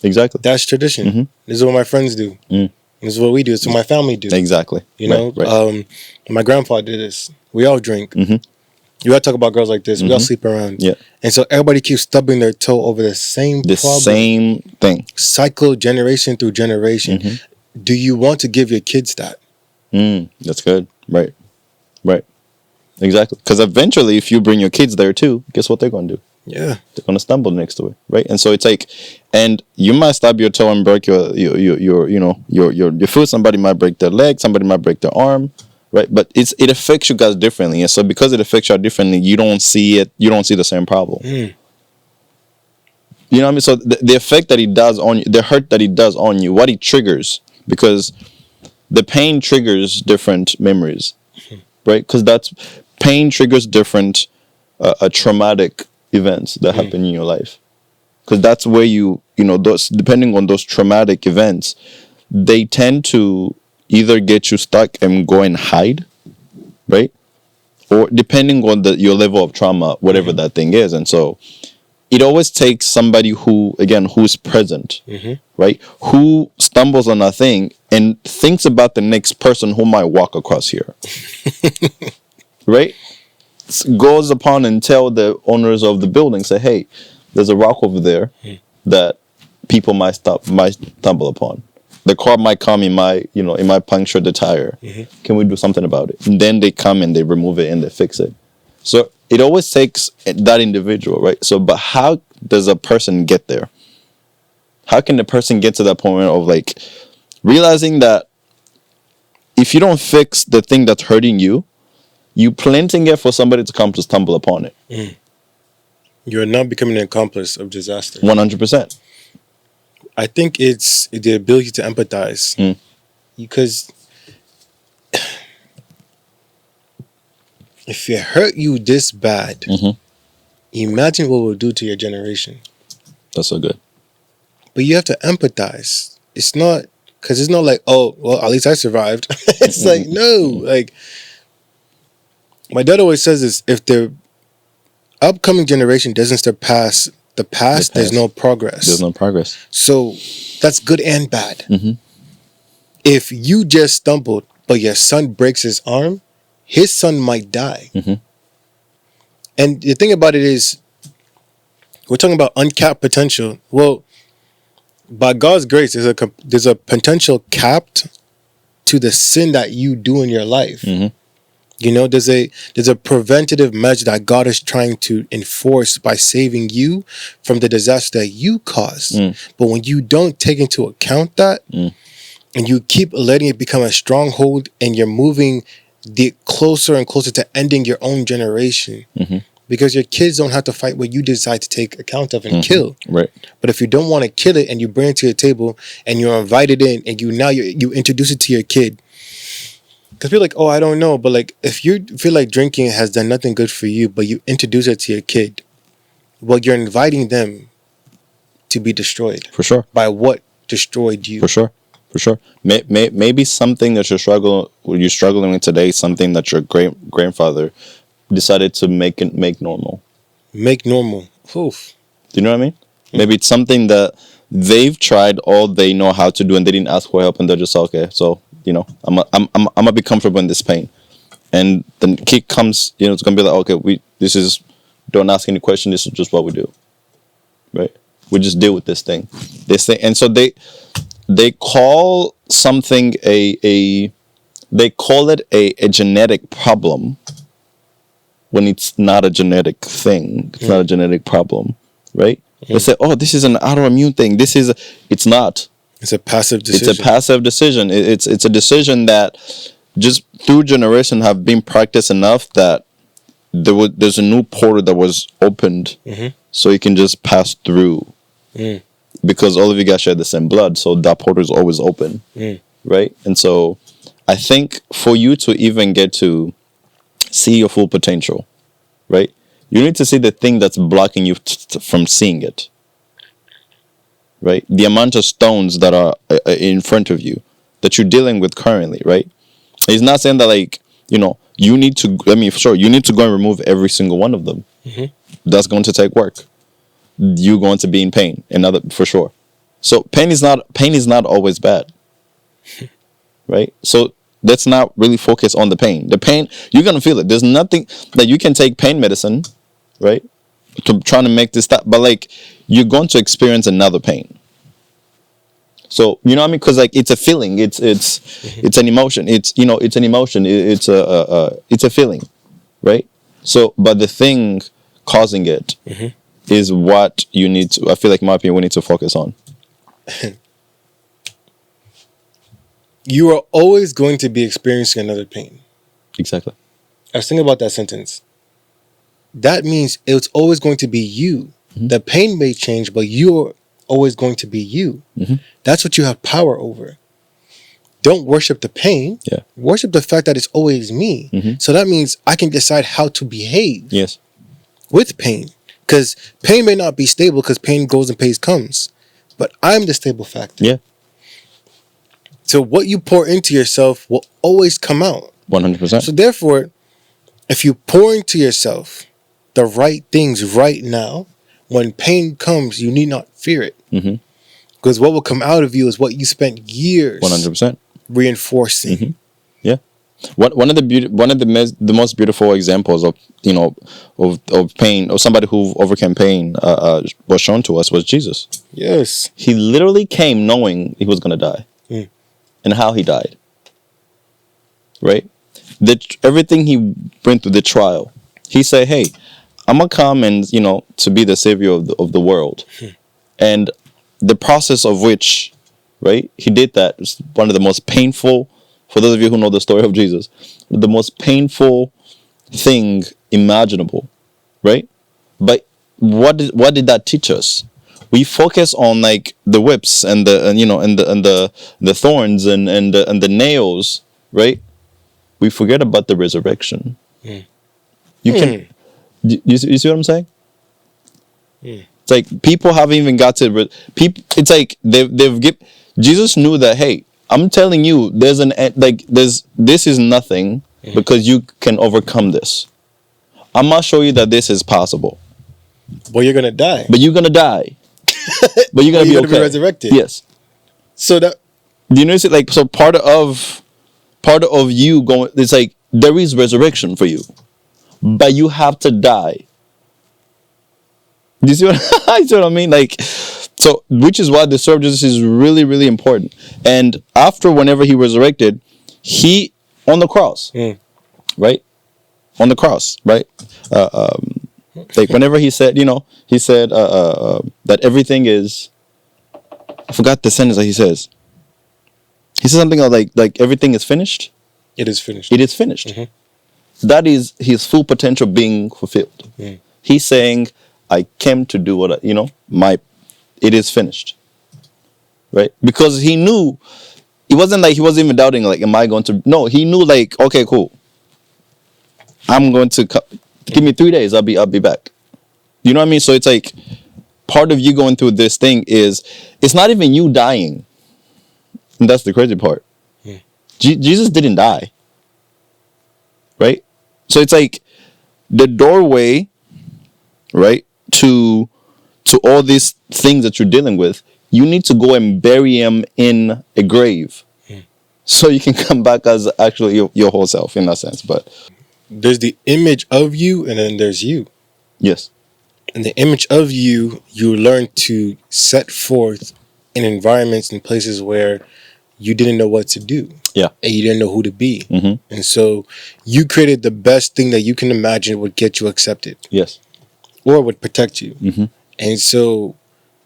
exactly. That's tradition. This is what my friends do. This is what we do. It's what my family do. Exactly. Right. My grandfather did this. We all drink. You gotta talk about girls like this. We all sleep around. Yeah. And so everybody keeps stubbing their toe over the same problem. Same thing. Cycle, generation through generation. Do you want to give your kids that? That's good. Right. Exactly. Because eventually, if you bring your kids there too, guess what they're going to do? Yeah. They're going to stumble next to it. Right. And so it's like, and you might stub your toe and break your foot. Somebody might break their leg. Somebody might break their arm. Right. But it affects you guys differently. And so because it affects you differently, you don't see it. You don't see the same problem. You know what I mean? So the effect that it does on you, the hurt that it does on you, what it triggers, because the pain triggers different memories, right? Because pain triggers different traumatic events that happen in your life. Because that's where those, depending on those traumatic events, they tend to either get you stuck and go and hide, right? Or depending on your level of trauma, whatever that thing is. And so it always takes somebody who's present, right? Who stumbles on a thing and thinks about the next person who might walk across here, right? Goes upon and tell the owners of the building, say, hey, there's a rock over there that people might stumble upon. The car might come, it might puncture the tire. Can we do something about it? And then they come and they remove it and they fix it. So it always takes that individual, right? So, but how does a person get there? How can the person get to that point of like realizing that if you don't fix the thing that's hurting you, you planting it for somebody to come to stumble upon it. You're not becoming an accomplice of disaster. 100%. I think it's the ability to empathize. Because if it hurt you this bad, imagine what it will do to your generation. That's so good. But you have to empathize. It's not, because it's not like, oh, well, at least I survived. It's like, no. Like, my dad always says this, if the upcoming generation doesn't surpass the past, there's no progress. There's no progress. So that's good and bad. If you just stumbled, but your son breaks his arm, his son might die. And the thing about it is, we're talking about uncapped potential. Well, by God's grace, there's a potential capped to the sin that you do in your life. You know, there's a preventative measure that God is trying to enforce by saving you from the disaster that you caused. But when you don't take into account that, and you keep letting it become a stronghold, and you're moving closer and closer to ending your own generation, because your kids don't have to fight what you decide to take account of and kill. Right. But if you don't want to kill it and you bring it to your table and you're invited in and you introduce it to your kid. Because people are like, oh, I don't know. But like, if you feel like drinking has done nothing good for you, but you introduce it to your kid, well, you're inviting them to be destroyed. For sure. By what destroyed you. For sure. For sure. Maybe something that you're struggling with today, something that your grandfather decided to make normal. Make normal. Oof. Do you know what I mean? Maybe it's something that they've tried all they know how to do and they didn't ask for help and they're just okay. So, you know, I'm gonna be comfortable in this pain. And the kick comes, you know, it's gonna be like, okay, don't ask any question, this is just what we do. Right? We just deal with this thing. And so they call something they call it a genetic problem when it's not a genetic thing. It's not a genetic problem, right? They say, oh, this is an autoimmune thing. It's not. It's a passive decision. It's a passive decision. It's a decision that just through generation have been practiced enough that there's a new portal that was opened so you can just pass through. Because all of you guys share the same blood, so that portal is always open, right? And so I think for you to even get to see your full potential, right? You need to see the thing that's blocking you from seeing it, right? The amount of stones that are in front of you that you're dealing with currently, right? He's not saying that, like, you know, you need to, you need to go and remove every single one of them. That's going to take work. You're going to be in pain, for sure. So pain is not always bad, right? So let's not really focus on the pain. The pain, you're gonna feel it. There's nothing that you can take pain medicine, right, to trying to make this stop, but like you're going to experience another pain. So you know what I mean? Because like it's a feeling. It's an emotion. It's an emotion. It's a feeling, right? So, but the thing causing it. Is what you need to, I feel like in my opinion, we need to focus on. You are always going to be experiencing another pain. Exactly. I was thinking about that sentence. That means it's always going to be you. The pain may change, but you're always going to be you. That's what you have power over. Don't worship the pain. Yeah. Worship the fact that it's always me. So that means I can decide how to behave. Yes. With pain. Because pain may not be stable because pain goes and pain comes. But I'm the stable factor. Yeah. So what you pour into yourself will always come out. 100%. So therefore, if you pour into yourself the right things right now, when pain comes, you need not fear it. Mm-hmm. Because what will come out of you is what you spent years 100%. reinforcing. Mm-hmm. Yeah. One of the most beautiful examples of of pain, or somebody who overcame pain, was shown to us was Jesus. Yes. He literally came knowing he was going to die, and how he died. Right. Everything he went through, the trial. He said, "Hey, I'm gonna come and to be the savior of the world," and the process of which, right, he did that was one of the most painful. For those of you who know the story of Jesus, the most painful thing imaginable, right? But what did that teach us? We focus on like the whips and the thorns and the nails, right? We forget about the resurrection. You can, you see what I'm saying? It's like people haven't even got to people. It's like they've Jesus knew that, hey, I'm telling you, this is nothing because you can overcome this. I'm gonna show you that this is possible. But you're gonna die. But you're gonna die. But you're gonna be okay. Be resurrected. Yes. So that, do you notice it? Like, so part of you going, it's like there is resurrection for you, but you have to die. Do you see what you see what I mean? Like, so which is why the story of Jesus is really, really important. And after, whenever he resurrected, he on the cross, right? On the cross, right? Like whenever he said, that everything is. I forgot the sentence that he says. He says something like everything is finished. it is finished. It is finished. That is his full potential being fulfilled. He's saying, I came to do what it is finished. Right? Because he knew, it wasn't like he wasn't even doubting, like, am I going to? No, he knew, like, okay, cool. I'm going to give me 3 days. I'll be back. You know what I mean? So it's like part of you going through this thing is it's not even you dying. And that's the crazy part. Jesus didn't die. Right? So it's like the doorway, right, to all these things that you're dealing with, you need to go and bury him in a grave. So you can come back as actually your whole self in that sense. But there's the image of you, and then there's you. yes. And the image of you learn to set forth in environments and places where you didn't know what to do. Yeah. And you didn't know who to be. And so you created the best thing that you can imagine would get you accepted. Yes. Or would protect you. And so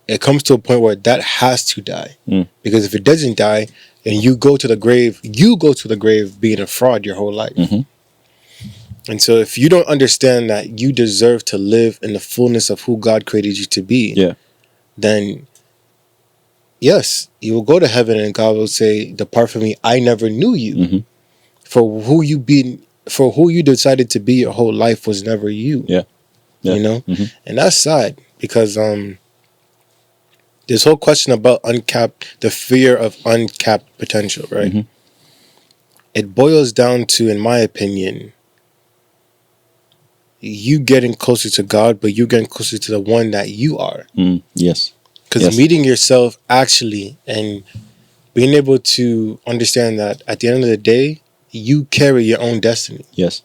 it comes to a point where that has to die. Because if it doesn't die, then you go to the grave being a fraud your whole life. And so if you don't understand that you deserve to live in the fullness of who God created you to be, then yes, you will go to heaven and God will say, depart from me, I never knew you. For who you decided to be your whole life was never you. You know? And that's sad because this whole question about the fear of uncapped potential, right? It boils down to, in my opinion, you getting closer to God, but you getting closer to the one that you are. Yes. Because meeting yourself actually and being able to understand that at the end of the day, you carry your own destiny. Yes.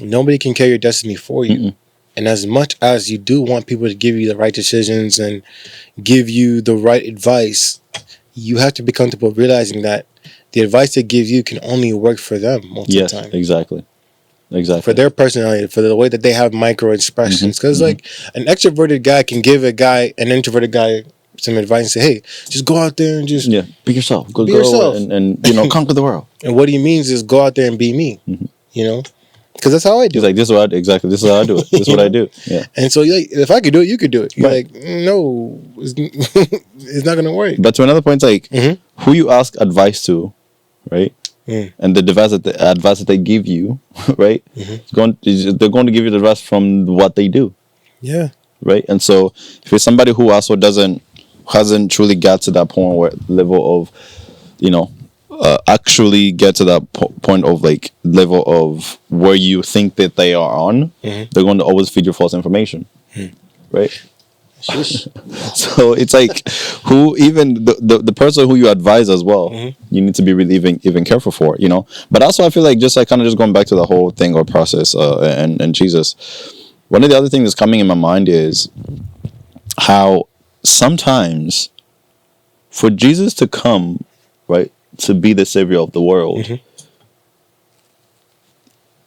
Nobody can carry your destiny for you. And as much as you do want people to give you the right decisions and give you the right advice, you have to be comfortable realizing that the advice they give you can only work for them most of the time. Exactly. For their personality, for the way that they have micro expressions. Because like an extroverted guy can give an introverted guy some advice and say, hey, just go out there and just be yourself. Be yourself. And conquer the world. And what he means is go out there and be me. You know? Because that's how I do He's like, this is what I do. Exactly. This is how I do it. This is what I do. Yeah. And so like, if I could do it, you could do it. You're like, no, it's not going to work. But to another point, like, who you ask advice to, right? And the advice that they give you, right? They're going to give you the advice from what they do. Yeah. Right? And so if you're somebody who also hasn't truly got to that point where level of, actually get to that point of like level of where you think that they are on, they're going to always feed you false information, right? So it's like, who even the person who you advise as well, you need to be really even careful for, But also, I feel like just like kind of just going back to the whole thing or process, and Jesus. One of the other things that's coming in my mind is how sometimes for Jesus to come, right, to be the savior of the world,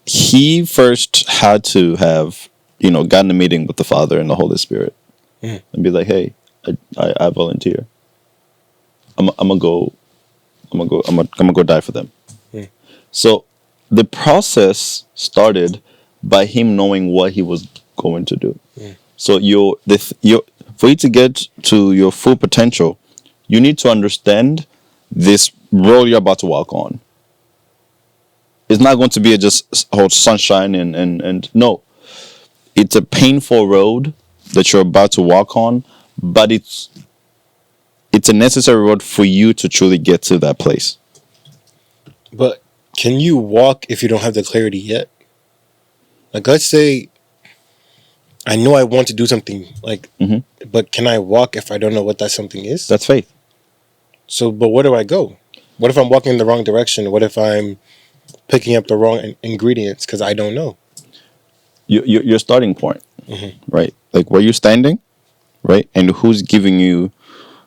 he first had to have, gotten a meeting with the Father and the Holy Spirit and be like, hey, I volunteer. I'm gonna go die for them. So the process started by him knowing what he was going to do. So for you to get to your full potential, you need to understand this road you're about to walk on. It's not going to be just whole sunshine and no. It's a painful road that you're about to walk on, but it's a necessary road for you to truly get to that place. But can you walk if you don't have the clarity yet? Like, let's say I know I want to do something, like, but can I walk if I don't know what that something is? That's faith. So, but where do I go? What if I'm walking in the wrong direction? What if I'm picking up the wrong ingredients because I don't know? Your starting point, right? Like where you're standing, right? And who's giving you,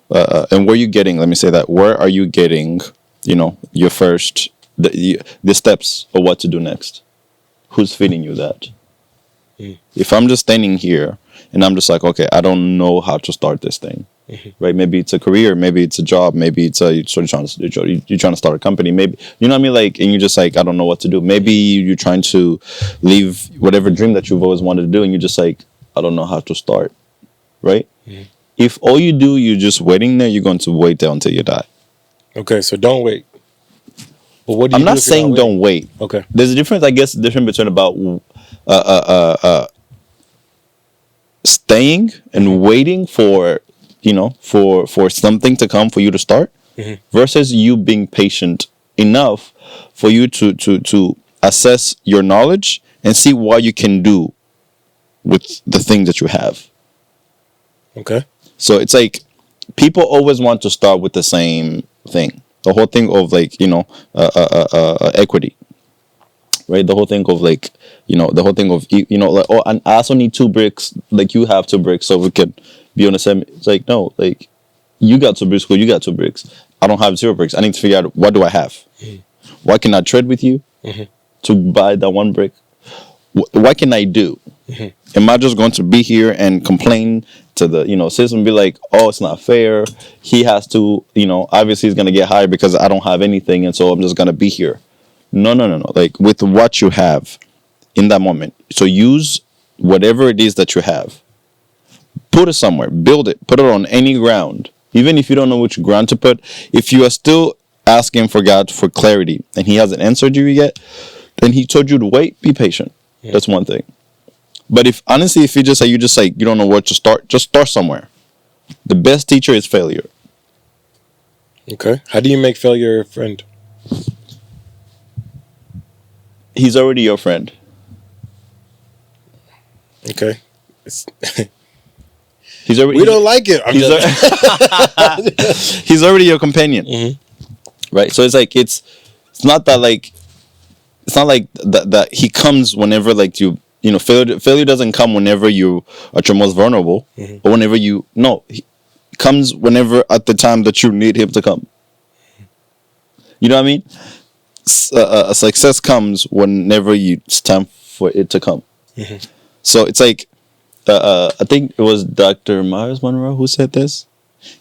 and where you getting? Let me say that. Where are you getting? Your first the steps of what to do next. Who's feeding you that? If I'm just standing here and I'm just like, okay, I don't know how to start this thing, right? Maybe it's a career, maybe it's a job, maybe it's you're trying to start a company, maybe, you know what I mean? Like, and you're just like, I don't know what to do. Maybe you're trying to leave whatever dream that you've always wanted to do, and you're just like, I don't know how to start, right? If all you do, you're just waiting there, you're going to wait there until you die. Okay, so don't wait. But what do you I'm not saying don't wait. Okay. There's a difference, I guess, between about staying and waiting for for something to come for you to start, versus you being patient enough for you to assess your knowledge and see what you can do with the thing that you have. Okay. So it's like people always want to start with the same thing. The whole thing of like equity, right? The whole thing of like the whole thing of like, oh, and I also need 2 bricks, like you have 2 bricks, so we can be on the same. It's like, no, like you got 2 bricks, cool, you got 2 bricks. I don't have 0 bricks. I need to figure out, what do I have? What can I trade with you to buy that 1 brick? What can I do? Am I just going to be here and complain to the system and be like, oh, it's not fair, he has to, obviously he's going to get hired because I don't have anything, and so I'm just going to be here? No. Like, with what you have in that moment, so use whatever it is that you have, put it somewhere, build it, put it on any ground. Even if you don't know which ground to put, if you are still asking for God for clarity and he hasn't answered you yet, then he told you to wait, be patient. That's one thing. But if you just say you don't know where to start, just start somewhere. The best teacher is failure. Okay. How do you make failure a friend? He's already your friend. Okay. We don't like it. He's already your companion. Right? So it's like it's not that like it's not like that he comes whenever like failure doesn't come whenever you are at your most vulnerable, or whenever he comes whenever at the time that you need him to come. You know what I mean? Success comes whenever it's time for it to come. So it's like, I think it was Dr. Myers Monroe who said this.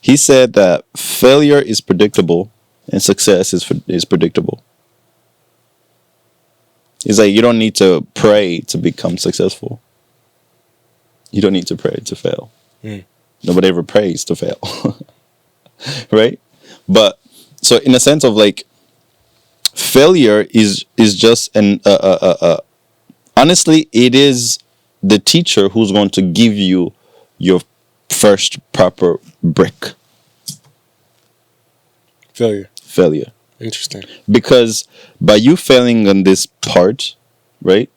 He said that failure is predictable and success is predictable. He's like, you don't need to pray to become successful. You don't need to pray to fail. Nobody ever prays to fail. Right? But so in a sense of like, failure is just honestly, it is the teacher who's going to give you your first proper brick. Failure. failure. Interesting. Because by you failing on this part, right,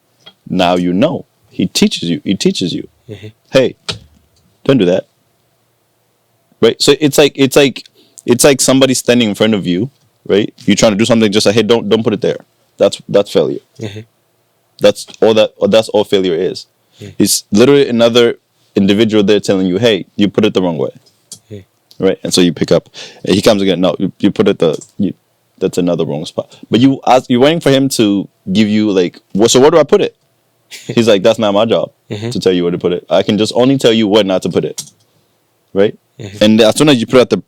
now you know. He teaches you. Mm-hmm. Hey, don't do that. Right? So it's like somebody standing in front of you, right? You're trying to do something, just like, hey, don't put it there. That's failure. Mm-hmm. That's all failure is. It's literally another individual there telling you, hey, you put it the wrong way. Right? And so you pick up, and he comes again, no, you put it that's another wrong spot. But you're waiting for him to give you like, well, so where do I put it? He's like, that's not my job to tell you where to put it. I can just only tell you where not to put it. Right? And as soon as you put it at the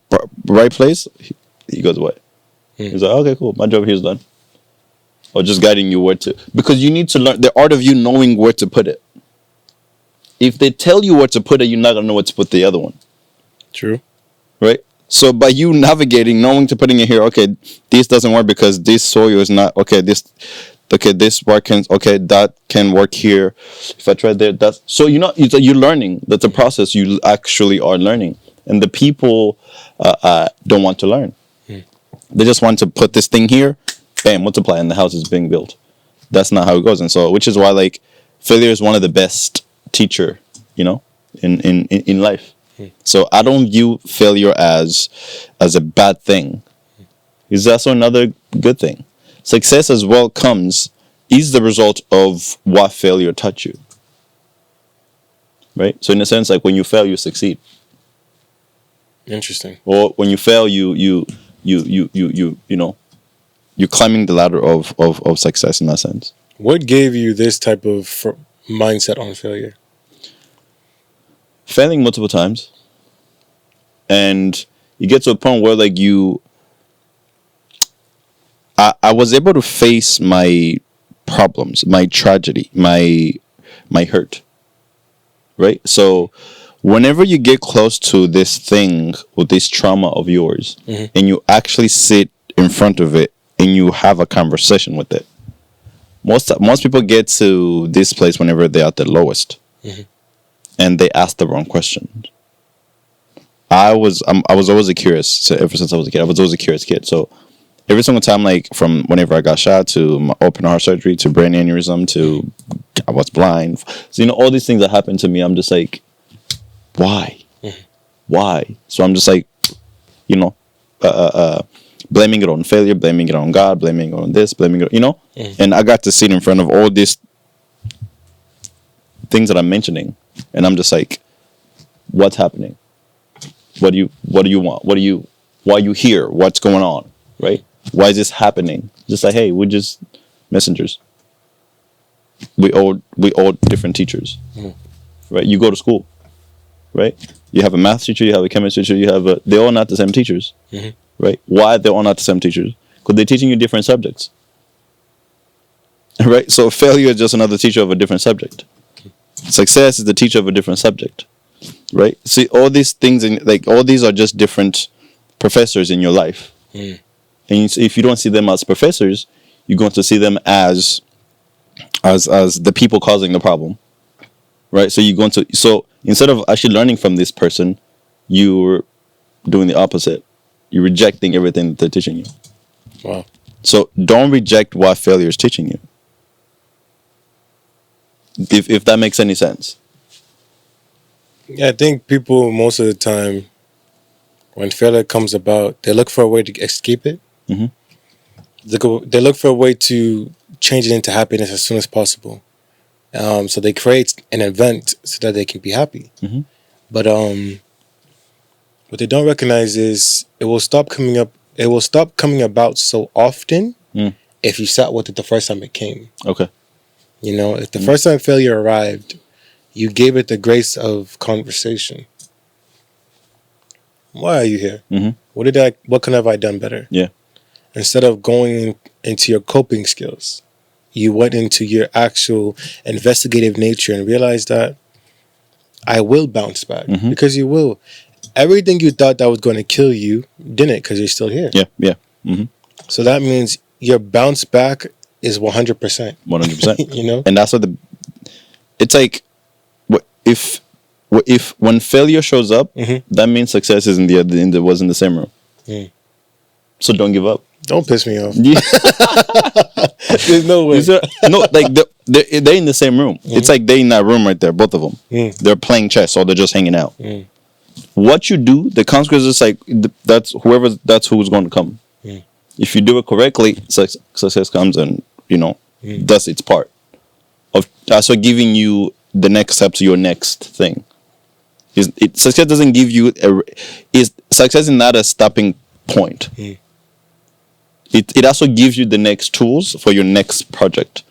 right place, he goes away. He's like, okay, cool, my job here is done. Or just guiding you where to, because you need to learn the art of you knowing where to put it. If they tell you where to put it, you're not gonna know where to put the other one. True. Right? So by you navigating, knowing to putting it here, okay, this doesn't work because this soil is not this work can, that can work here. If I try there, that's so you're learning. That's a process. You actually are learning, and the people don't want to learn. They just want to put this thing here, bam, multiply, and the house is being built. That's not how it goes, and so which is why like failure is one of the best teacher, in life. So I don't view failure as a bad thing. It's also another good thing. Success as well is the result of what failure taught you. Right? So in a sense, like when you fail, you succeed. Interesting. Or when you fail, you're climbing the ladder of success in that sense. What gave you this type of mindset on failure? Failing multiple times. And you get to a point where like I was able to face my problems, my tragedy, my hurt. Right? So whenever you get close to this thing or this trauma of yours, and you actually sit in front of it and you have a conversation with it, most people get to this place whenever they're at the lowest, and they ask the wrong questions. I was always a curious. So ever since I was a kid, I was always a curious kid. So every single time, like from whenever I got shot to my open heart surgery to brain aneurysm to I was blind. So all these things that happened to me, I'm just like, why? Why? So I'm just like, blaming it on failure, blaming it on God, blaming it on this, blaming it, And I got to sit in front of all these things that I'm mentioning, and I'm just like, what's happening? What do you want? Why are you here? What's going on? Right? Why is this happening? Just like, hey, we're just messengers. We all different teachers. Right? You go to school. Right? You have a math teacher, you have a chemistry teacher, they're all not the same teachers. Right? Why they're all not the same teachers? Because they're teaching you different subjects. Right? So failure is just another teacher of a different subject. Success is the teacher of a different subject. Right? See, all these things, all these are just different professors in your life. And if you don't see them as professors, you're going to see them as the people causing the problem. Right? So instead of actually learning from this person, you're doing the opposite. You're rejecting everything that they're teaching you. Wow. So don't reject what failure is teaching you. If that makes any sense. Yeah, I think people most of the time, when failure comes about, they look for a way to escape it. They look for a way to change it into happiness as soon as possible. So they create an event so that they can be happy. But what they don't recognize is it will stop coming up. It will stop coming about so often if you sat with it the first time it came. Okay. If the first time failure arrived, you gave it the grace of conversation. Why are you here? What can have I done better? Yeah. Instead of going into your coping skills, you went into your actual investigative nature and realized that I will bounce back because you will. Everything you thought that was going to kill you didn't, because you're still here. Yeah. So that means your bounce back is 100%. 100%. And that's what it's like. If when failure shows up, that means success is was in the same room. So don't give up. Don't piss me off. Yeah. There's no way. No, like they're in the same room. It's like they're in that room right there, both of them. They're playing chess or they're just hanging out. What you do, the consequence is like that's who's going to come. If you do it correctly, success comes and does its part of also giving you the next step to your next thing. Success doesn't give you success is not a stopping point. It also gives you the next tools for your next project.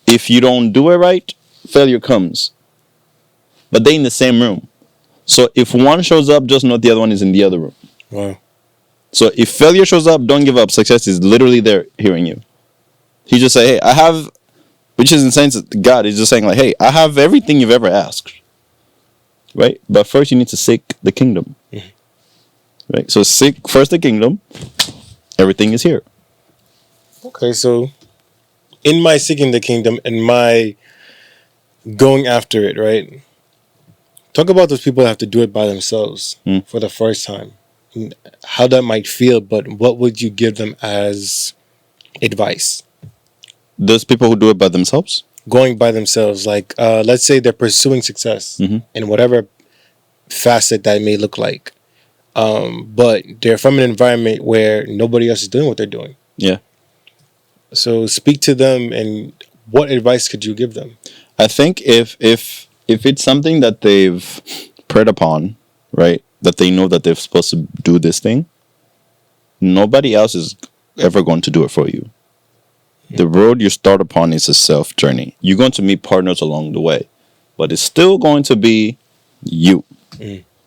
If you don't do it right, failure comes. But they're in the same room. So if one shows up, just know the other one is in the other room. Wow. So if failure shows up, don't give up. Success is literally there hearing you. He just say, hey, I have, which is insane. God is just saying like, hey, I have everything you've ever asked. Right? But first you need to seek the kingdom. Right? So seek first the kingdom. Everything is here. Okay, so in my seeking the kingdom and my going after it, right? Talk about those people that have to do it by themselves for the first time. And how that might feel, but what would you give them as advice? Those people who do it by themselves? Going by themselves. Like, let's say they're pursuing success in whatever facet that may look like. But they're from an environment where nobody else is doing what they're doing. Yeah. So speak to them, and what advice could you give them? I think if it's something that they've prayed upon, right, that they know that they're supposed to do this thing, nobody else is ever going to do it for you. The road you start upon is a self journey. You're going to meet partners along the way, but it's still going to be you.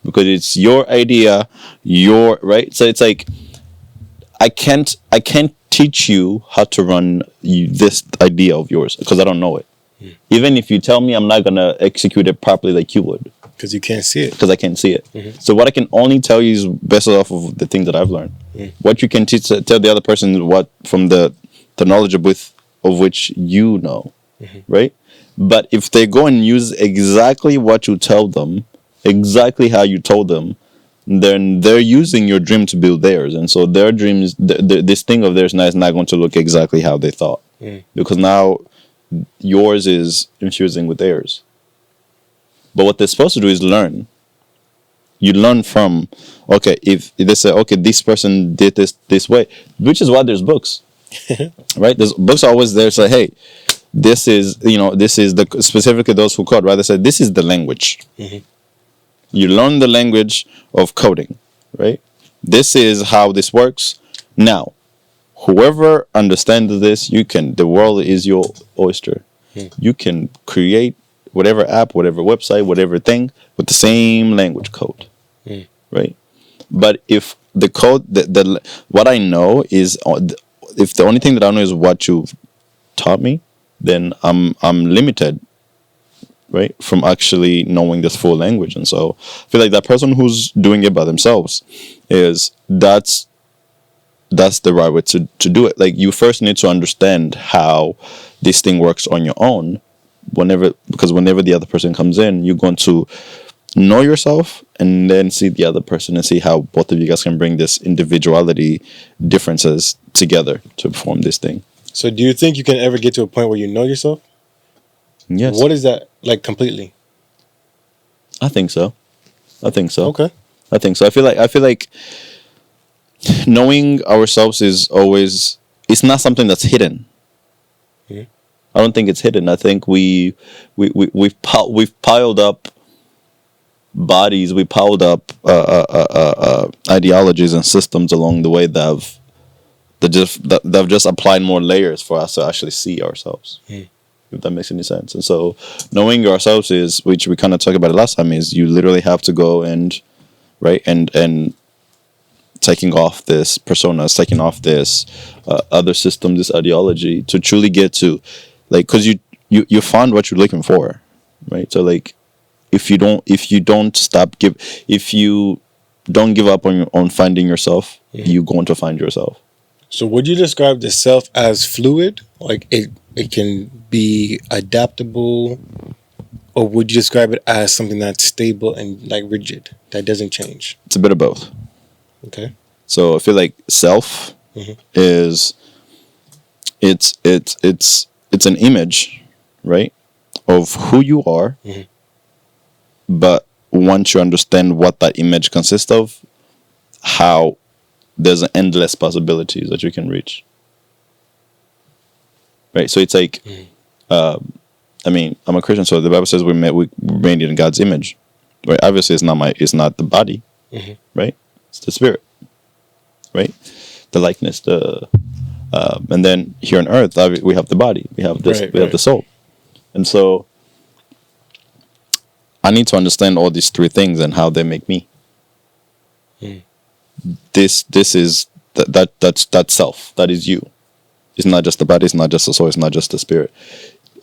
Because it's your idea, right. So it's like I can't teach you how to run this idea of yours because I don't know it. Even if you tell me, I'm not gonna execute it properly like you would because you can't see it. Because I can't see it. So what I can only tell you is based off of the things that I've learned. What you can tell the other person what from the knowledge of which you know, right? But if they go and use exactly what you tell them, exactly how you told them, then they're using your dream to build theirs, and so their dreams, this thing of theirs now is not going to look exactly how they thought, because now yours is infusing with theirs. But what they're supposed to do is learn. You learn from, okay, if they say, okay, this person did this way, which is why there's books, right? There's books are always there. Say, hey, this is the specifically those who code, right? They say this is the language. You learn the language of coding, right? This is how this works. Now, whoever understands this, the world is your oyster. You can create whatever app, whatever website, whatever thing with the same language code, right? But if the code, what I know is, if the only thing that I know is what you've taught me, then I'm limited, right, from actually knowing this full language. And so I feel like that person who's doing it by themselves that's the right way to do it. Like, you first need to understand how this thing works on your own. Because whenever the other person comes in, you're going to know yourself and then see the other person and see how both of you guys can bring this individuality differences together to form this thing. So do you think you can ever get to a point where you know yourself? Yes. What is that like completely? I think so. Okay. I think so. I feel like knowing ourselves it's not something that's hidden. I don't think it's hidden. I think we've piled up bodies, we piled up ideologies and systems along the way that have just applied more layers for us to actually see ourselves. If that makes any sense. And so knowing ourselves is, which we kind of talked about it last time, is you literally have to go and taking off this personas, taking off this other system, this ideology, to truly get to, like, because you found what you're looking for, right? So like, if you don't give up on finding yourself, you're going to find yourself. So would you describe the self as fluid? Like it can be adaptable, or would you describe it as something that's stable and like rigid, that doesn't change? It's a bit of both. Okay. So I feel like self is it's an image, right, of who you are. But once you understand what that image consists of, how there's an endless possibilities that you can reach. Right. So it's like, I mean, I'm a Christian, so the Bible says we made in God's image. Right. Obviously, it's not the body, right? It's the spirit, right? The likeness, and then here on earth we have the body, we have this, we have the soul, and so I need to understand all these three things and how they make me. This is that's self. That is you. It's not just the body. It's not just the soul. It's not just the spirit.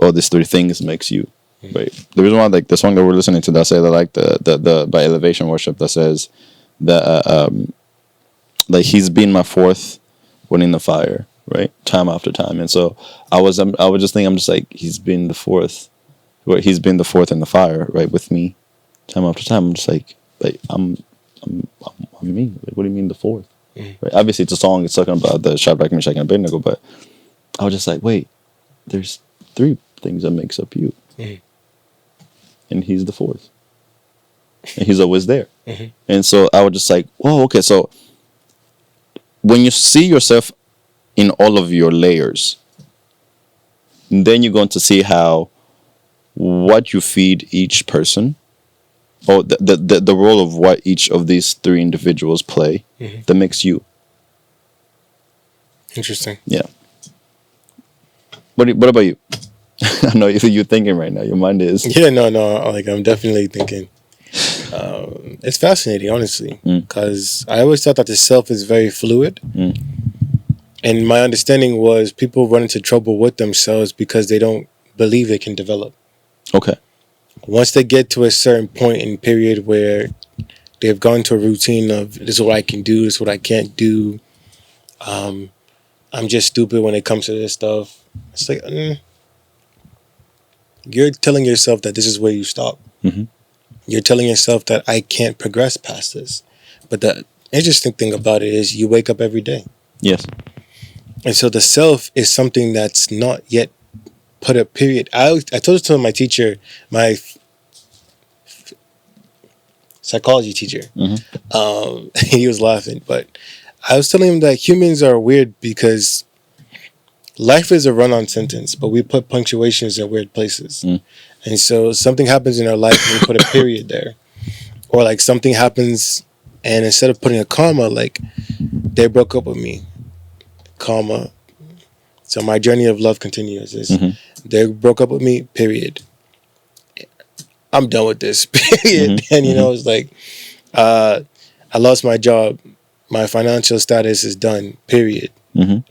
All these three things makes you. Right. The reason why, like the song that we're listening to, that say that, like the by Elevation Worship, that says that like he's been my fourth one in the fire, right, time after time. And so I was just thinking, I'm just like, he's been the fourth. He's been the fourth in the fire, right, with me, time after time. I'm just like I'm me. Like, what do you mean the fourth? Right? Obviously, it's a song. It's talking about the Shadrach, Meshach, and Abednego. But I was just like, wait, there's three things that makes up you, and he's the fourth, and he's always there. And so I was just like, whoa, okay. So when you see yourself in all of your layers, then you're going to see how what you feed each person, or the role of what each of these three individuals play, that makes you. Interesting. Yeah. What about you? I know you're thinking right now. Your mind is. Yeah, no. Like, I'm definitely thinking. It's fascinating, honestly, because I always thought that the self is very fluid. And my understanding was people run into trouble with themselves because they don't believe they can develop. Okay. Once they get to a certain point in period where they've gone to a routine of, this is what I can do, this is what I can't do. I'm just stupid when it comes to this stuff. It's like, you're telling yourself that this is where you stop. You're telling yourself that I can't progress past this. But the interesting thing about it is you wake up every day. Yes. And so the self is something that's not yet put a period. I told it to my teacher, my psychology teacher. He was laughing, but I was telling him that humans are weird because life is a run-on sentence, but we put punctuations in weird places. And so something happens in our life and we put a period there. Or like something happens and instead of putting a comma, like they broke up with me, comma. So my journey of love continues. They broke up with me, period. I'm done with this, period. And it's like, I lost my job. My financial status is done, period.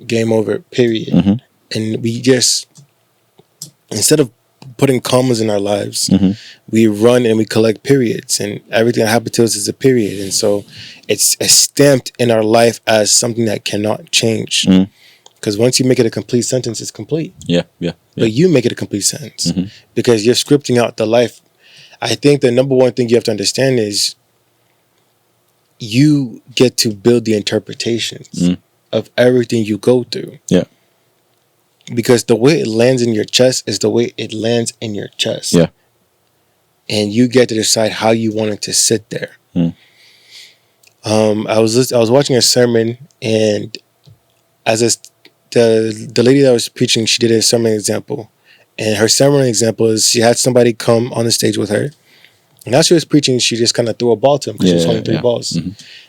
Game over, period. And we just, instead of putting commas in our lives, we run and we collect periods, and everything that happens to us is a period. And so it's stamped in our life as something that cannot change. Because once you make it a complete sentence, it's complete. Yeah. But you make it a complete sentence because you're scripting out the life. I think the number one thing you have to understand is you get to build the interpretations of everything you go through. Yeah. Because the way it lands in your chest is the way it lands in your chest. Yeah. And you get to decide how you want it to sit there. I was watching a sermon, and the lady that was preaching, she did a sermon example. And her sermon example is she had somebody come on the stage with her. And as she was preaching, she just kind of threw a ball to him because she was holding three balls.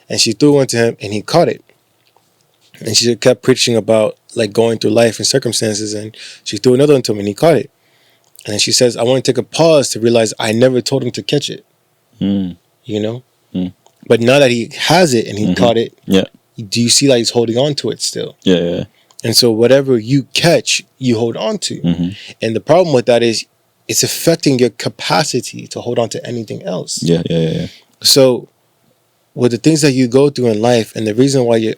And she threw one to him and he caught it. And she kept preaching about like going through life and circumstances. And she threw another one to him and he caught it. And then she says, I want to take a pause to realize I never told him to catch it. But now that he has it and he caught it, do you see that he's holding on to it still? Yeah. And so whatever you catch, you hold on to. And the problem with that is it's affecting your capacity to hold on to anything else. Yeah. So with the things that you go through in life, and the reason why your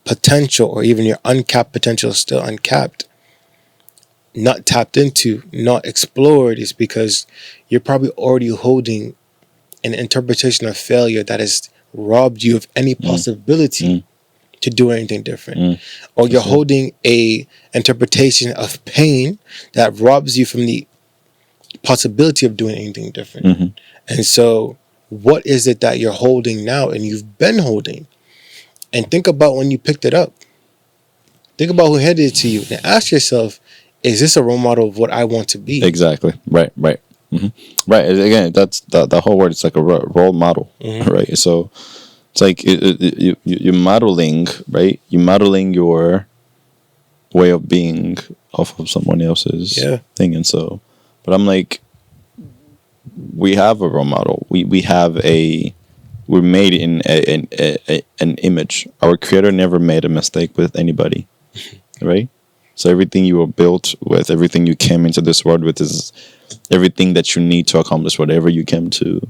potential or even your uncapped potential is still uncapped, not tapped into, not explored, is because you're probably already holding an interpretation of failure that has robbed you of any possibility to do anything different, Mm. or you're That's it. holding a interpretation of pain that robs you from the possibility of doing anything different. Mm-hmm. And so, what is it that you're holding now and you've been holding? And think about when you picked it up. Think about who handed it to you and ask yourself, is this a role model of what I want to be? Exactly. Right. Mm-hmm. Right. Again, that's the whole word. It's like a role model, Mm-hmm. right? So it's like you're modeling, right? You're modeling your way of being off of someone else's Yeah. thing, and so. But I'm like, we have a role model. We have we're made in an image. Our creator never made a mistake with anybody, right? So everything you were built with, everything you came into this world with, is everything that you need to accomplish whatever you came to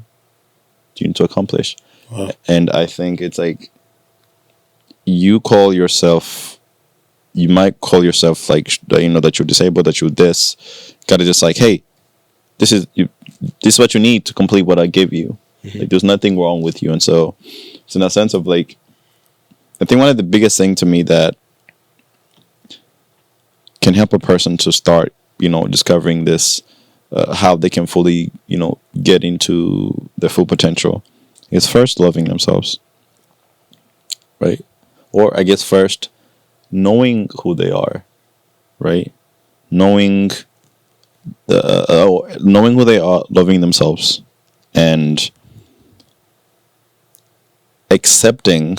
accomplish. Wow. And I think it's like you might call yourself like, you know, that you're disabled, that you're this. Gotta just like, hey, this is what you need to complete what I give you. Mm-hmm. Like, there's nothing wrong with you. And so it's in a sense of like, I think one of the biggest thing to me that can help a person to start, you know, discovering this, how they can fully, you know, get into their full potential, is first loving themselves, right? Or I guess first knowing who they are, right? Knowing knowing who they are, loving themselves, and accepting,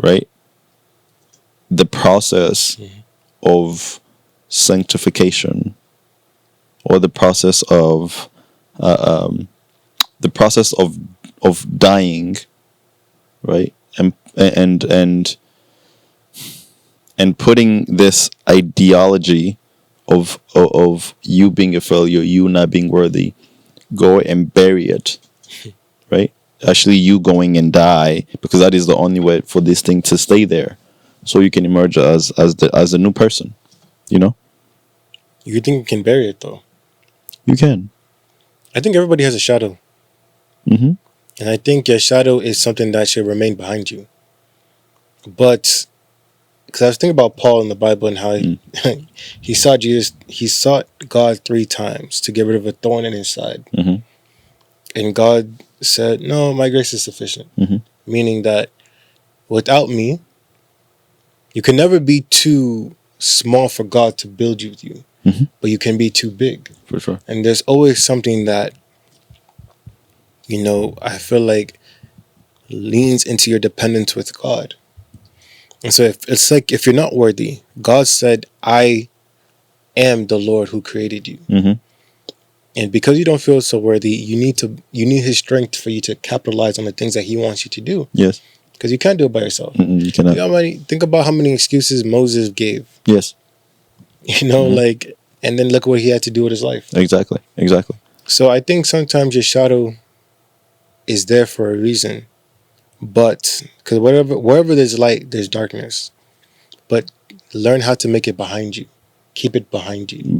right, the process Mm-hmm. of sanctification, or the process of dying, right, and putting this ideology of you being a failure, you not being worthy, go and bury it, right? Actually, you going and die, because that is the only way for this thing to stay there, so you can emerge as a new person. You know, You think you can bury it though? you can. I think everybody has a shadow. Mm-hmm. And I think your shadow is something that should remain behind you. But because I was thinking about Paul in the Bible and how he sought God 3 times to get rid of a thorn in his side. Mm-hmm. And God said, no, my grace is sufficient. Mm-hmm. Meaning that without me, you can never be too small for God to build you with you. Mm-hmm. But you can be too big. For sure. And there's always something that, you know, I feel like leans into your dependence with God. And so if you're not worthy, God said, I am the Lord who created you. Mm-hmm. And because you don't feel so worthy, you need his strength for you to capitalize on the things that he wants you to do. Yes. Because you can't do it by yourself. You cannot. Think about how many excuses Moses gave. Yes. You know, and then look what he had to do with his life. Exactly. So I think sometimes your shadow is there for a reason. But because wherever there's light, there's darkness. But learn how to make it behind you. Keep it behind you.